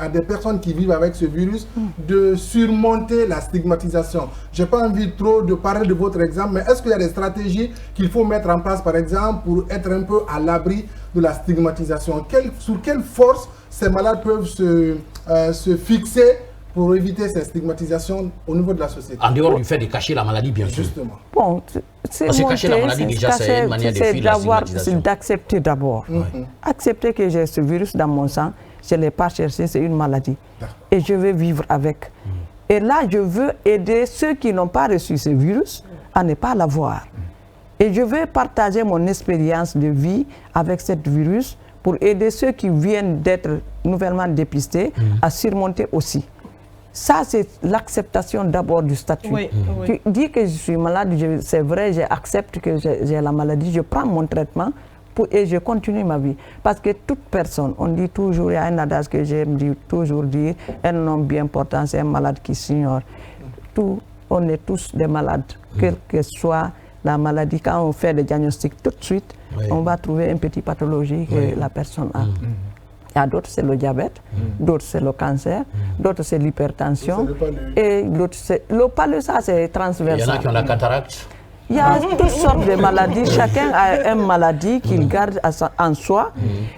des personnes qui vivent avec ce virus de surmonter la stigmatisation? Je n'ai pas envie trop de parler de votre exemple, mais est-ce qu'il y a des stratégies qu'il faut mettre en place, par exemple, pour être un peu à l'abri de la stigmatisation? Sur quelle force ces malades peuvent se fixer pour éviter ces stigmatisations au niveau de la société? En dehors du fait de cacher la maladie, bien sûr. Justement. Bon, c'est cacher la maladie, déjà, c'est une manière de fuir la stigmatisation. C'est d'accepter d'abord. Accepter que j'ai ce virus dans mon sang, je ne l'ai pas cherché, c'est une maladie. Et je vais vivre avec. Et là, je veux aider ceux qui n'ont pas reçu ce virus à ne pas l'avoir. Et je veux partager mon expérience de vie avec ce virus pour aider ceux qui viennent d'être nouvellement dépistés à surmonter aussi. Ça, c'est l'acceptation d'abord du statut. Tu dis que je suis malade, c'est vrai, j'accepte que j'ai la maladie, je prends mon traitement et je continue ma vie. Parce que toute personne, on dit toujours, il y a un adage que j'aime toujours dire, un homme bien portant, c'est un malade qui s'ignore. On est tous des malades, quelle que soit la maladie. Quand on fait le diagnostic tout de suite, on va trouver une petite pathologie que la personne a. Il y a d'autres, c'est le diabète, d'autres, c'est le cancer, d'autres, c'est l'hypertension, et d'autres, c'est le palud, ça, c'est transversal. Il y en a qui ont la cataracte. Il y a toutes sortes de maladies. Chacun a une maladie qu'il garde en soi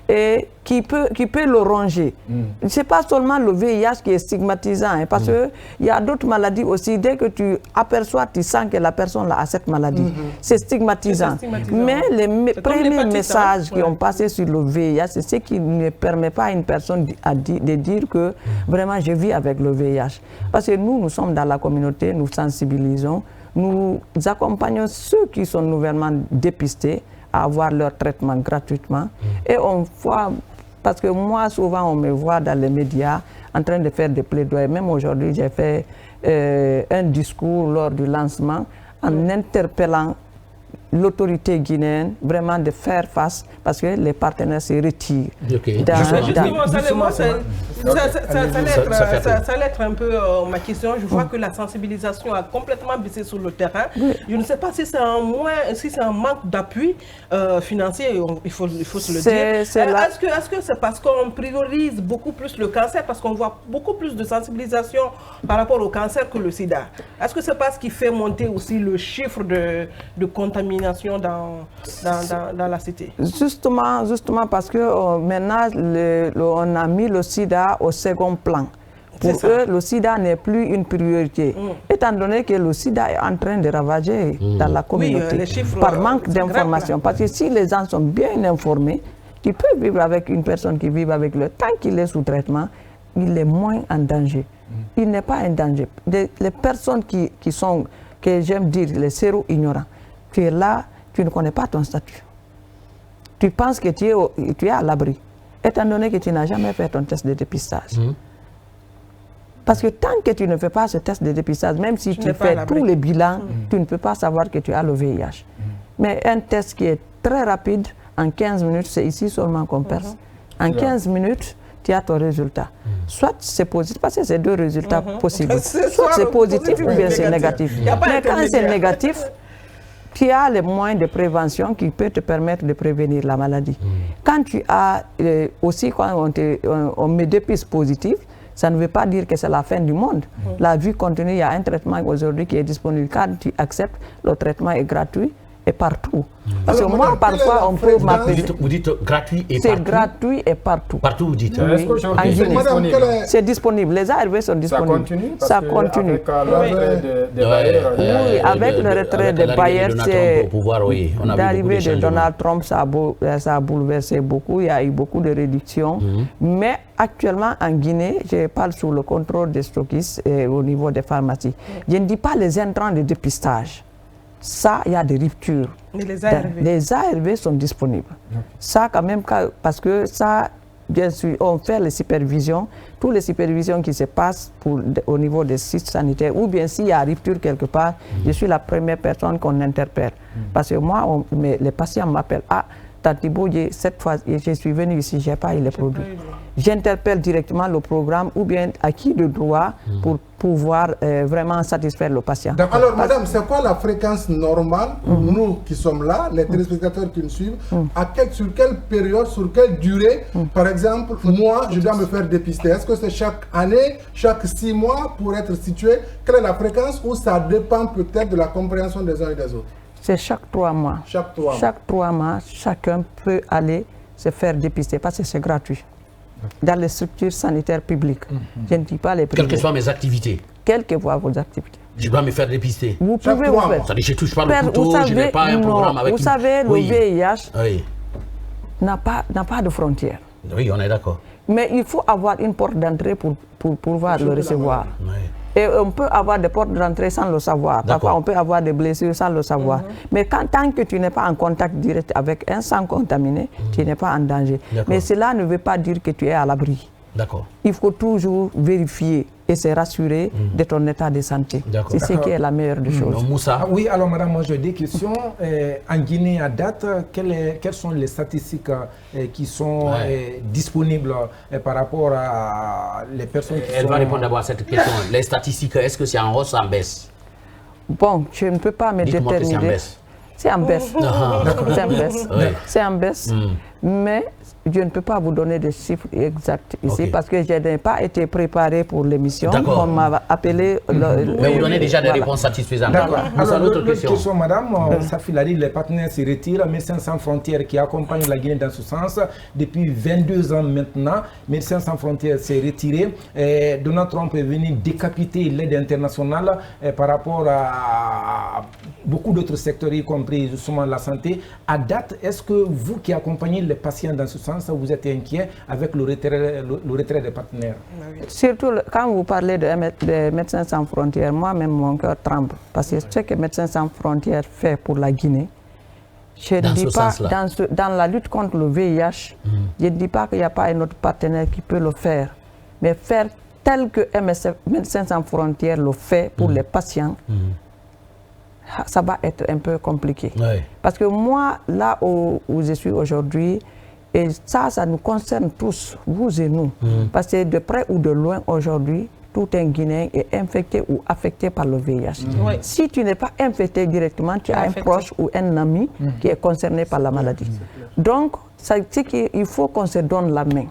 et qui peut le ronger. Ce n'est pas seulement le VIH qui est stigmatisant, hein, parce qu'il y a d'autres maladies aussi. Dès que tu aperçois, tu sens que la personne a cette maladie. C'est stigmatisant. Mais les premiers messages qui ont passé sur le VIH, c'est ce qui ne permet pas à une personne de dire que vraiment je vis avec le VIH. Parce que nous sommes dans la communauté, nous sensibilisons. Nous accompagnons ceux qui sont nouvellement dépistés à avoir leur traitement gratuitement. Et on voit, parce que moi, souvent, on me voit dans les médias en train de faire des plaidoyers. Même aujourd'hui, j'ai fait un discours lors du lancement en interpellant l'autorité guinéenne vraiment de faire face parce que les partenaires se retirent. Justement, ça allait être un peu ma question. Je vois que la sensibilisation a complètement baissé sur le terrain. Je ne sais pas si c'est un manque d'appui financier, il faut se le dire. Est-ce que c'est parce qu'on priorise beaucoup plus le cancer, parce qu'on voit beaucoup plus de sensibilisation par rapport au cancer que le sida? Est-ce que c'est parce qu'il fait monter aussi le chiffre de contamination dans la cité? Justement parce que maintenant, on a mis le sida au second plan. Pour eux, le sida n'est plus une priorité. Étant donné que le sida est en train de ravager dans la communauté par manque d'informations. Parce que si les gens sont bien informés, tu peux vivre avec une personne qui vit avec le temps qu'il est sous traitement, il est moins en danger. Il n'est pas en danger. Les personnes qui sont, que j'aime dire, les séro-ignorants, tu es là, tu ne connais pas ton statut. Tu penses que tu es à l'abri, étant donné que tu n'as jamais fait ton test de dépistage. Parce que tant que tu ne fais pas ce test de dépistage, même si tu fais tous les bilans, tu ne peux pas savoir que tu as le VIH. Mais un test qui est très rapide, en 15 minutes, c'est ici seulement qu'on perce. En 15 minutes, tu as ton résultat. Soit c'est positif, parce que c'est deux résultats possibles. Soit c'est positif ou bien c'est négatif. Mais quand c'est négatif, tu as les moyens de prévention qui peuvent te permettre de prévenir la maladie. Quand tu as aussi, quand on met des pistes positives, ça ne veut pas dire que c'est la fin du monde. La vie continue, il y a un traitement aujourd'hui qui est disponible. Quand tu acceptes, le traitement est gratuit et partout. Parce que moi, parfois, on peut m'appeler. Vous dites gratuit et partout? C'est gratuit et partout. Partout, vous dites? Oui, en Guinée. C'est disponible. Les ARV sont disponibles. Ça continue. Oui, avec le retrait des bailleurs, c'est l'arrivée de Donald Trump, ça a bouleversé beaucoup. Il y a eu beaucoup de réductions. Mais actuellement, en Guinée, je parle sous le contrôle des stockistes au niveau des pharmacies. Je ne dis pas les intrants de dépistage. Ça, il y a des ruptures. Mais les ARV? Les ARV sont disponibles. Ça, quand même, parce que ça, bien sûr, on fait les supervisions, toutes les supervisions qui se passent au niveau des sites sanitaires, ou bien s'il y a rupture quelque part, je suis la première personne qu'on interpelle. Parce que moi, les patients m'appellent, Tatibo, cette fois, je suis venu ici, je n'ai pas eu les produits. J'interpelle directement le programme ou bien à qui de droit pour pouvoir vraiment satisfaire le patient. Alors, madame, c'est quoi la fréquence normale pour nous qui sommes là, les téléspectateurs qui nous suivent, sur quelle période, sur quelle durée, par exemple, moi, je dois me faire dépister? Est-ce que c'est chaque année, chaque 6 mois pour être situé? Quelle est la fréquence ou ça dépend peut-être de la compréhension des uns et des autres? C'est chaque 3 mois. Chaque 3 mois. Chaque 3 mois, chacun peut aller se faire dépister parce que c'est gratuit. dans les structures sanitaires publiques. Je ne dis pas les privées. Quelles que soient mes activités. Quelles que soient vos activités. Je dois me faire dépister. Vous pouvez vous faire. Je ne touche pas le couteau, je n'ai pas un programme avec... Vous savez, le VIH oui. n'a pas de frontières. Oui, on est d'accord. Mais il faut avoir une porte d'entrée pour pouvoir le recevoir. Oui. Et on peut avoir des portes d'entrée sans le savoir. Parfois, on peut avoir des blessures sans le savoir. Mais tant que tu n'es pas en contact direct avec un sang contaminé, tu n'es pas en danger. Mais cela ne veut pas dire que tu es à l'abri. D'accord. Il faut toujours vérifier et se rassurer de ton état de santé. C'est ce qui est la meilleure des choses. Moussa. Oui, alors madame, moi j'ai des questions. En Guinée à date, quelles sont les statistiques qui sont disponibles par rapport à les personnes qui Elle va répondre d'abord à cette question. Les statistiques, est-ce que c'est en hausse ou en baisse? Bon, je ne peux pas me déterminer. C'est en baisse. C'est en baisse. C'est en baisse. Mais je ne peux pas vous donner des chiffres exacts ici parce que je n'ai pas été préparé pour l'émission. On m'a appelé. Mais vous donnez déjà des réponses satisfaisantes. D'accord. Alors, l'autre question, madame, Safi Lari, les partenaires se retirent. Médecins sans frontières qui accompagnent la Guinée dans ce sens depuis 22 ans maintenant. Médecins sans frontières s'est retiré. Donald Trump est venu décapiter l'aide internationale par rapport à beaucoup d'autres secteurs, y compris justement la santé. À date, est-ce que vous qui accompagnez les patients dans ce sens, vous êtes inquiet avec le retrait des partenaires? Surtout quand vous parlez de Médecins sans frontières, moi-même mon cœur tremble. Parce que ce que Médecins sans frontières fait pour la Guinée, je ne dis pas, dans la lutte contre le VIH, je ne dis pas qu'il n'y a pas un autre partenaire qui peut le faire. Mais faire tel que Médecins sans frontières le fait pour les patients, ça va être un peu compliqué. Parce que moi, là où je suis aujourd'hui, et ça nous concerne tous, vous et nous. Parce que de près ou de loin aujourd'hui, tout un Guinéen est infecté ou affecté par le VIH. Si tu n'es pas infecté directement, tu as un proche ou un ami qui est concerné par la maladie. Donc, il faut qu'on se donne la main,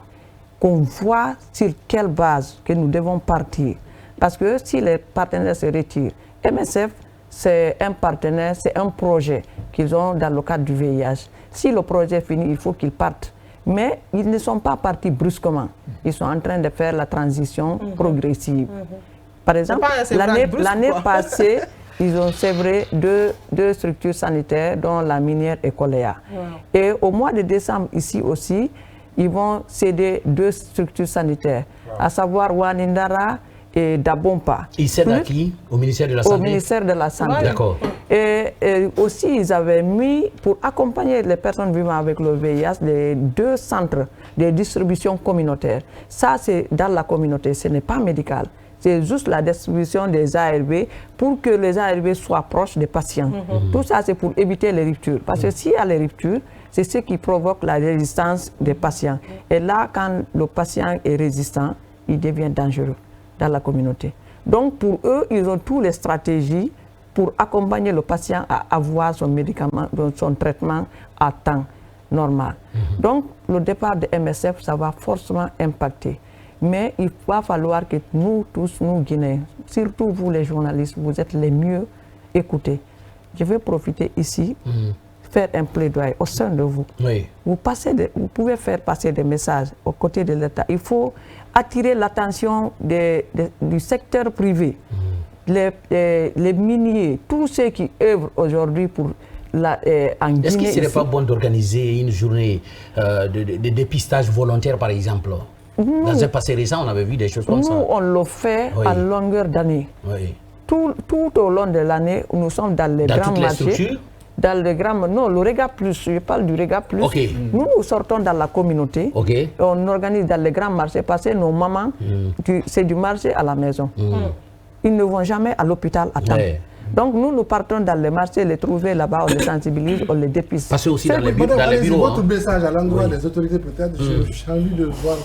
qu'on voit sur quelle base que nous devons partir. Parce que si les partenaires se retirent, MSF, c'est un partenaire, c'est un projet qu'ils ont dans le cadre du VIH. Si le projet finit, il faut qu'ils partent. Mais ils ne sont pas partis brusquement. Ils sont en train de faire la transition progressive. Par exemple, l'année passée, ils ont sévré deux structures sanitaires, dont la minière et Coléa. Et au mois de décembre, ici aussi, ils vont céder 2 structures sanitaires, à savoir Wanindara et Dabompa. Ils cèdent à qui? Au ministère de la Santé? Au ministère de la Santé. D'accord. Et aussi, ils avaient mis, pour accompagner les personnes vivant avec le VIH, les 2 centres de distribution communautaire. Ça, c'est dans la communauté, ce n'est pas médical. C'est juste la distribution des ARV pour que les ARV soient proches des patients. Tout ça, c'est pour éviter les ruptures. Parce que s'il y a les ruptures, c'est ce qui provoque la résistance des patients. Et là, quand le patient est résistant, il devient dangereux dans la communauté. Donc pour eux, ils ont toutes les stratégies pour accompagner le patient à avoir son médicament, son traitement à temps normal. Donc le départ de MSF, ça va forcément impacter. Mais il va falloir que nous tous, nous Guinéens, surtout vous les journalistes, vous êtes les mieux écoutés. Je vais profiter ici, faire un plaidoyer au sein de vous. Vous pouvez faire passer des messages aux côtés de l'État. Il faut attirer l'attention du secteur privé, les miniers, tous ceux qui œuvrent aujourd'hui pour en Guinée. Est-ce qu'il ne serait pas bon d'organiser une journée de dépistage volontaire, par exemple? Dans un passé récent, on avait vu des choses comme ça. Nous, on le fait à longueur d'année. Tout au long de l'année, nous sommes dans les grands marchés. Dans le grand, non, le Rega Plus, je parle du Rega Plus. Nous sortons dans la communauté, on organise dans les grands marchés, parce que nos mamans, c'est du marché à la maison. Ils ne vont jamais à l'hôpital à temps. Donc nous partons dans les marchés, les trouver là-bas, on les sensibilise, on les dépiste. Parce que aussi dans les bureaux. Votre message à l'endroit des autorités peut-être, j'ai envie de voir.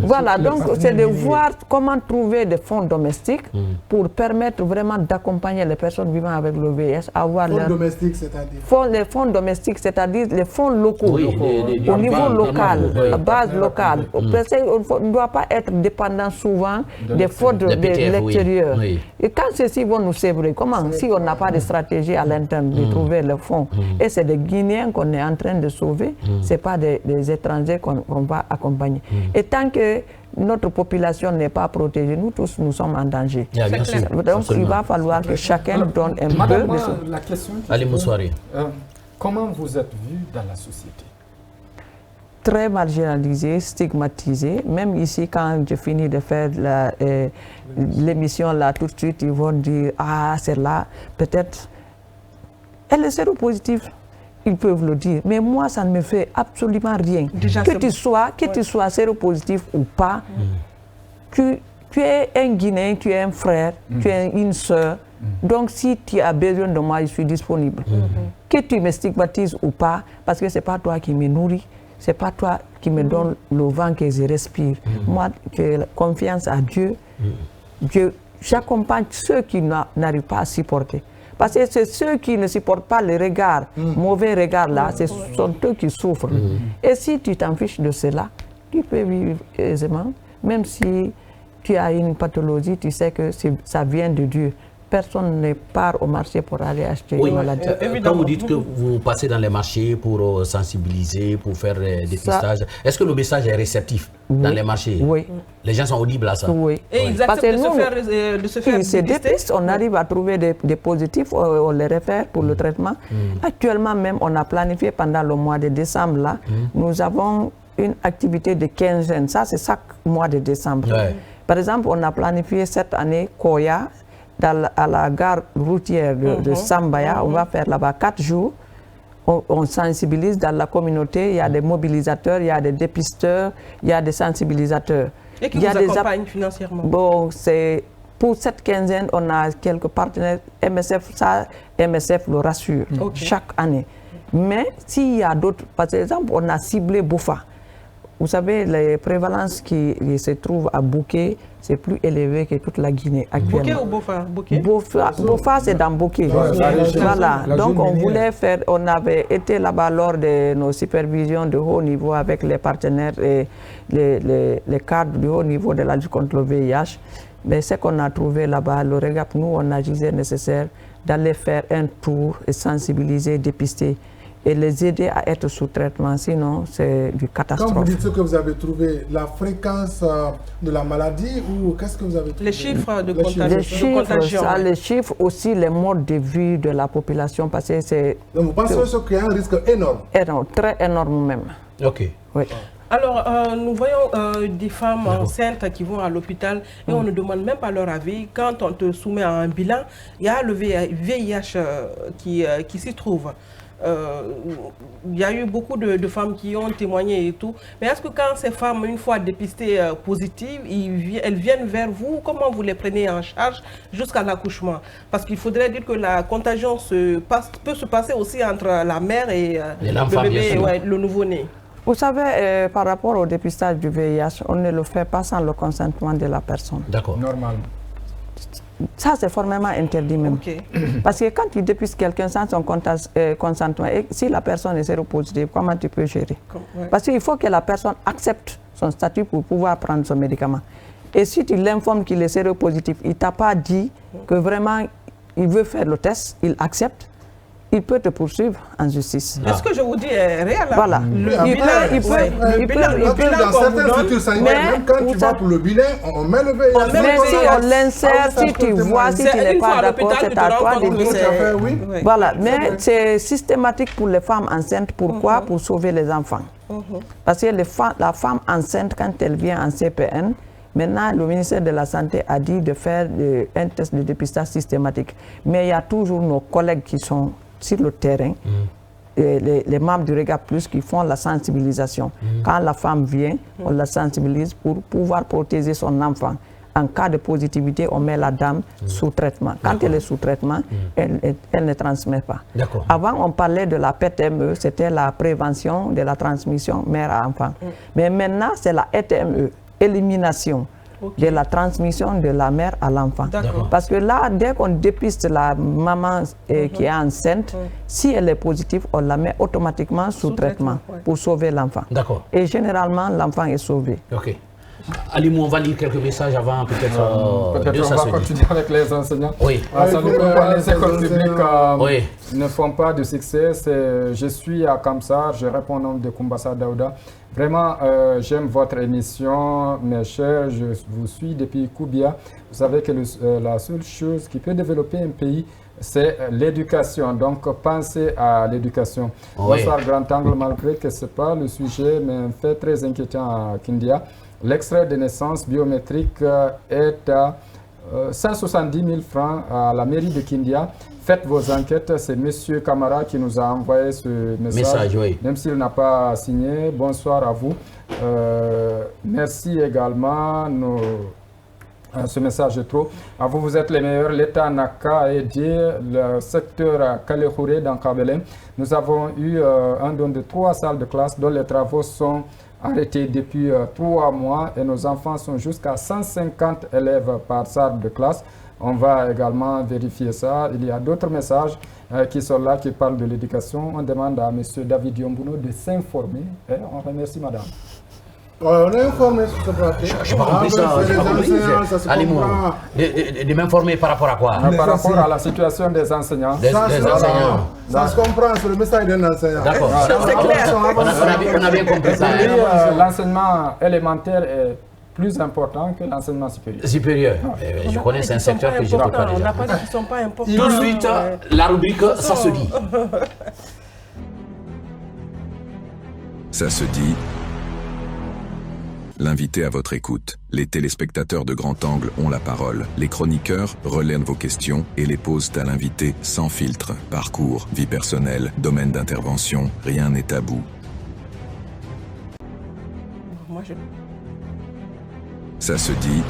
Voilà, donc c'est de voir comment trouver des fonds domestiques pour permettre vraiment d'accompagner les personnes vivant avec le VIH à avoir fonds domestiques, c'est-à-dire les fonds domestiques, c'est-à-dire les fonds locaux, au niveau local, à base locale. On ne doit pas être dépendant souvent des fonds de l'extérieur. Et quand ceux-ci vont nous sévrer, comment? Si on n'a pas de stratégie à l'interne de trouver le fonds, et c'est des Guinéens qu'on est en train de sauver, ce n'est pas des étrangers qu'on va accompagner. Et tant que notre population n'est pas protégée, nous tous, nous sommes en danger. Donc, il va falloir que chacun donne un peu de... La question... Allez, bonsoir. Comment vous êtes vu dans la société? Très marginalisé, stigmatisé. Même ici, quand je finis de faire l'émission, là, tout de suite, ils vont dire « Ah, c'est là, peut-être... » Elle est séropositive, ils peuvent le dire. Mais moi, ça ne me fait absolument rien. Déjà, que tu sois séropositif ou pas, tu es un Guinéen, tu es un frère, tu es une sœur. Donc, si tu as besoin de moi, je suis disponible. Que tu me stigmatises ou pas, parce que ce n'est pas toi qui me nourris, ce n'est pas toi qui me donne le vent que je respire. Moi, j'ai confiance à Dieu. J'accompagne ceux qui n'arrivent pas à supporter. Parce que c'est ceux qui ne supportent pas le regard, mauvais regard là, ce sont eux qui souffrent. Et si tu t'en fiches de cela, tu peux vivre aisément. Même si tu as une pathologie, tu sais que ça vient de Dieu. Personne ne part au marché pour aller acheter une maladie. Quand vous dites que vous passez dans les marchés pour sensibiliser, pour faire des dépistages, est-ce que le message est réceptif dans les marchés? Oui. Les gens sont audibles à ça? Oui. Et ils acceptent de se faire dépister? On arrive à trouver des positifs, on les réfère pour le traitement. Actuellement même, on a planifié pendant le mois de décembre, là, nous avons une activité de quinzaine. Ça, c'est chaque mois de décembre. Par exemple, on a planifié cette année Koya, à la gare routière de Sambaya. On va faire là-bas 4 jours. On sensibilise dans la communauté. Il y a des mobilisateurs, il y a des dépisteurs, il y a des sensibilisateurs. Et qui vous accompagnent financièrement? Bon, pour cette quinzaine, on a quelques partenaires. MSF le rassure chaque année. Mais s'il y a d'autres, par exemple, on a ciblé Boufa. Vous savez, les prévalences qui se trouvent à Bouquet, c'est plus élevé que toute la Guinée actuellement. Bouquet ou Bofa? Bofa, c'est dans Bouquet. Voilà. Donc, on voulait faire, on avait été là-bas lors de nos supervisions de haut niveau avec les partenaires et les cadres de haut niveau de la lutte contre le VIH. Mais ce qu'on a trouvé là-bas, le REGAP, nous, on a jugé nécessaire d'aller faire un tour et sensibiliser, dépister et les aider à être sous traitement, sinon c'est du catastrophe. Quand vous dites ce que vous avez trouvé, la fréquence de la maladie ou qu'est-ce que vous avez trouvé? Les chiffres de contagion. Les chiffres aussi, les modes de vie de la population, parce que c'est... Donc vous pensez qu'il y a un risque énorme? Énorme, très énorme même. Ok. Oui. Alors, nous voyons des femmes enceintes qui vont à l'hôpital et on ne demande même pas leur avis. Quand on te soumet à un bilan, il y a le VIH qui s'y trouve. Il y a eu beaucoup de femmes qui ont témoigné et tout. Mais est-ce que quand ces femmes, une fois dépistées positives, elles viennent vers vous, comment vous les prenez en charge jusqu'à l'accouchement? Parce qu'il faudrait dire que la contagion peut se passer aussi entre la mère et le bébé, le nouveau-né. Vous savez, par rapport au dépistage du VIH, on ne le fait pas sans le consentement de la personne. D'accord. Normalement. Ça, c'est formellement interdit même. Parce que quand tu dépistes quelqu'un sans son consentement, et si la personne est séropositive, comment tu peux gérer? Parce qu'il faut que la personne accepte son statut pour pouvoir prendre son médicament. Et si tu l'informes qu'il est séropositif, il ne t'a pas dit que vraiment il veut faire le test, il accepte, il peut te poursuivre en justice. Est-ce que je vous dis est réel? Voilà. Il peut dans certaines structures sanitaires, même quand tu vas pour le bilan, on met le VIH. Mais si on l'insère, si tu vois, si tu n'es pas d'accord, c'est à toi de dire. Voilà, mais c'est systématique pour les femmes enceintes. Pourquoi? Pour sauver les enfants. Parce que la femme enceinte, quand elle vient en CPN, maintenant, le ministère de la Santé a dit de faire un test de dépistage systématique. Mais il y a toujours nos collègues qui sont sur le terrain, les membres du REGAP Plus qui font la sensibilisation. Quand la femme vient, on la sensibilise pour pouvoir protéger son enfant. En cas de positivité, on met la dame sous traitement. Quand elle est sous traitement, elle ne transmet pas. Avant, on parlait de la PTME, c'était la prévention de la transmission mère à enfant. Mais maintenant, c'est la ETME, élimination de la transmission de la mère à l'enfant. Parce que là, dès qu'on dépiste la maman qui est enceinte, si elle est positive, on la met automatiquement sous traitement pour sauver l'enfant. Et généralement, l'enfant est sauvé. Alimou, on va lire quelques messages avant peut-être peut-être on va continuer avec les enseignants. Oui. Les écoles publiques ne font pas de succès. Je suis à Kamsar, je réponds au nom de Kumbasa Daouda. Vraiment, j'aime votre émission, mes chers. Je vous suis depuis Koubia. Vous savez que la seule chose qui peut développer un pays, c'est l'éducation. Donc, pensez à l'éducation. Oui. Bonsoir, Grand Angle, malgré que ce n'est pas le sujet, mais un fait très inquiétant à Kindia. L'extrait de naissance biométrique est à 170 000 francs à la mairie de Kindia. Faites vos enquêtes. C'est M. Camara qui nous a envoyé ce message, oui. Même s'il n'a pas signé. Bonsoir à vous. Merci également. Ce message est trop. À vous, vous êtes les meilleurs. L'État n'a qu'à aider le secteur Kalehouré dans Kabelem. Nous avons eu un don de 3 salles de classe dont les travaux sont arrêtés depuis 3 mois et nos enfants sont jusqu'à 150 élèves par salle de classe. On va également vérifier ça. Il y a d'autres messages qui sont là, qui parlent de l'éducation. On demande à M. David Yombuno de s'informer et on remercie madame. On est informé sur ce plateau. Je n'ai pas compris ça. Alimou, de m'informer par rapport à quoi? Par rapport à la situation des enseignants. Des enseignants. Ça se comprend, c'est le message d'un enseignant. D'accord. C'est clair. On a bien compris ça. L'enseignement élémentaire est plus important que l'enseignement supérieur. Supérieur. Je connais, c'est un secteur que je prépare déjà. On n'a pas dit qu'ils ne sont pas importants. Tout de suite, la rubrique « Ça se dit ». Ça se dit. L'invité à votre écoute. Les téléspectateurs de Grand Angle ont la parole. Les chroniqueurs relaient vos questions et les posent à l'invité sans filtre. Parcours, vie personnelle, domaine d'intervention, rien n'est tabou. Ça se dit.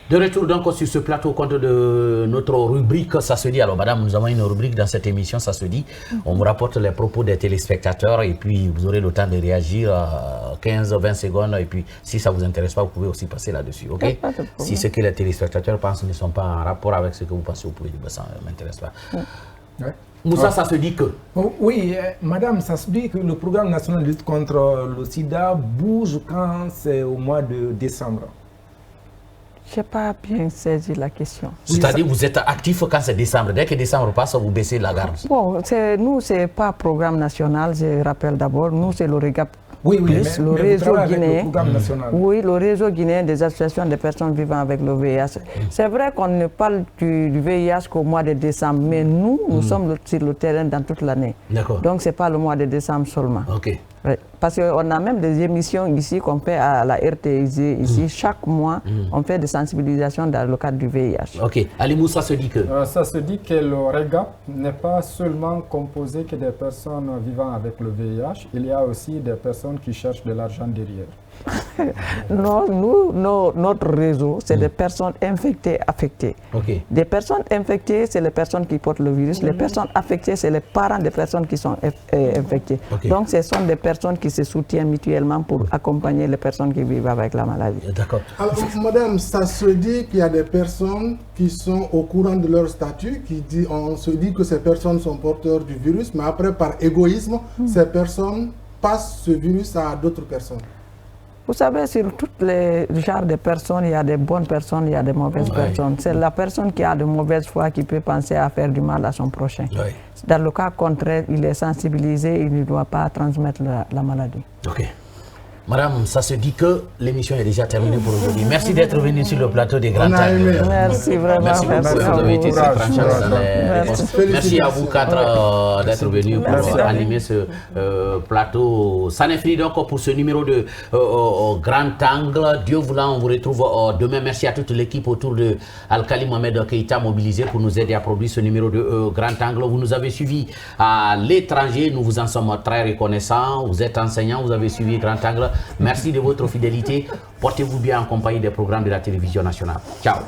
De retour donc sur ce plateau compte de notre rubrique Ça se dit. Alors madame, nous avons une rubrique dans cette émission Ça se dit. On vous rapporte les propos des téléspectateurs et puis vous aurez le temps de réagir 15-20 secondes et puis si ça ne vous intéresse pas, vous pouvez aussi passer là-dessus. Ok? Si ce que les téléspectateurs pensent ne sont pas en rapport avec ce que vous pensez, vous pouvez dire ça ne m'intéresse pas. Ouais. Moussa, ça se dit que? Oui, madame, ça se dit que le programme national de lutte contre le sida bouge quand c'est au mois de décembre. Je n'ai pas bien saisi la question. C'est-à-dire que vous êtes actif quand c'est décembre. Dès que décembre passe, vous baissez la garde. Bon, nous, ce n'est pas programme national, je rappelle d'abord. Nous, c'est l'OREGAP. Oui, le réseau guinéen. Oui, le réseau guinéen des associations de personnes vivant avec le VIH. C'est vrai qu'on ne parle du VIH qu'au mois de décembre, mais nous sommes sur le terrain dans toute l'année. Donc, ce n'est pas le mois de décembre seulement. Ok. Oui. Parce qu'on a même des émissions ici qu'on fait à la RTIZ. Ici, chaque mois, on fait des sensibilisations dans le cadre du VIH. Ok. Alimou, ça se dit que? Ça se dit que le REGAP n'est pas seulement composé que des personnes vivant avec le VIH. Il y a aussi des personnes qui cherchent de l'argent derrière. Non, notre réseau, c'est des personnes infectées, affectées. Okay. Des personnes infectées, c'est les personnes qui portent le virus. Les personnes affectées, c'est les parents des personnes qui sont infectées. Okay. Donc, ce sont des personnes qui se soutiennent mutuellement pour accompagner les personnes qui vivent avec la maladie. D'accord. Alors, madame, ça se dit qu'il y a des personnes qui sont au courant de leur statut, on se dit que ces personnes sont porteurs du virus, mais après, par égoïsme, ces personnes passent ce virus à d'autres personnes. Vous savez, sur tous les genres de personnes, il y a des bonnes personnes, il y a des mauvaises personnes. C'est la personne qui a de mauvaise foi qui peut penser à faire du mal à son prochain. Dans le cas contraire, il est sensibilisé, il ne doit pas transmettre la maladie. Ok. Madame, ça se dit que l'émission est déjà terminée pour aujourd'hui. Merci d'être venu sur le plateau des Grands Angle. Merci vraiment. Merci beaucoup. Vous avez été très tranchant dans les réponses. Merci à vous quatre d'être venus pour animer ce plateau. Ça n'est fini donc pour ce numéro de Grand Angle. Dieu voulant, on vous retrouve demain. Merci à toute l'équipe autour de Al-Khali Mohamed Keïta mobilisé pour nous aider à produire ce numéro de Grand Angle. Vous nous avez suivis à l'étranger. Nous vous en sommes très reconnaissants. Vous êtes enseignants, vous avez suivi Grand Angle. Merci de votre fidélité. Portez-vous bien en compagnie des programmes de la télévision nationale. Ciao.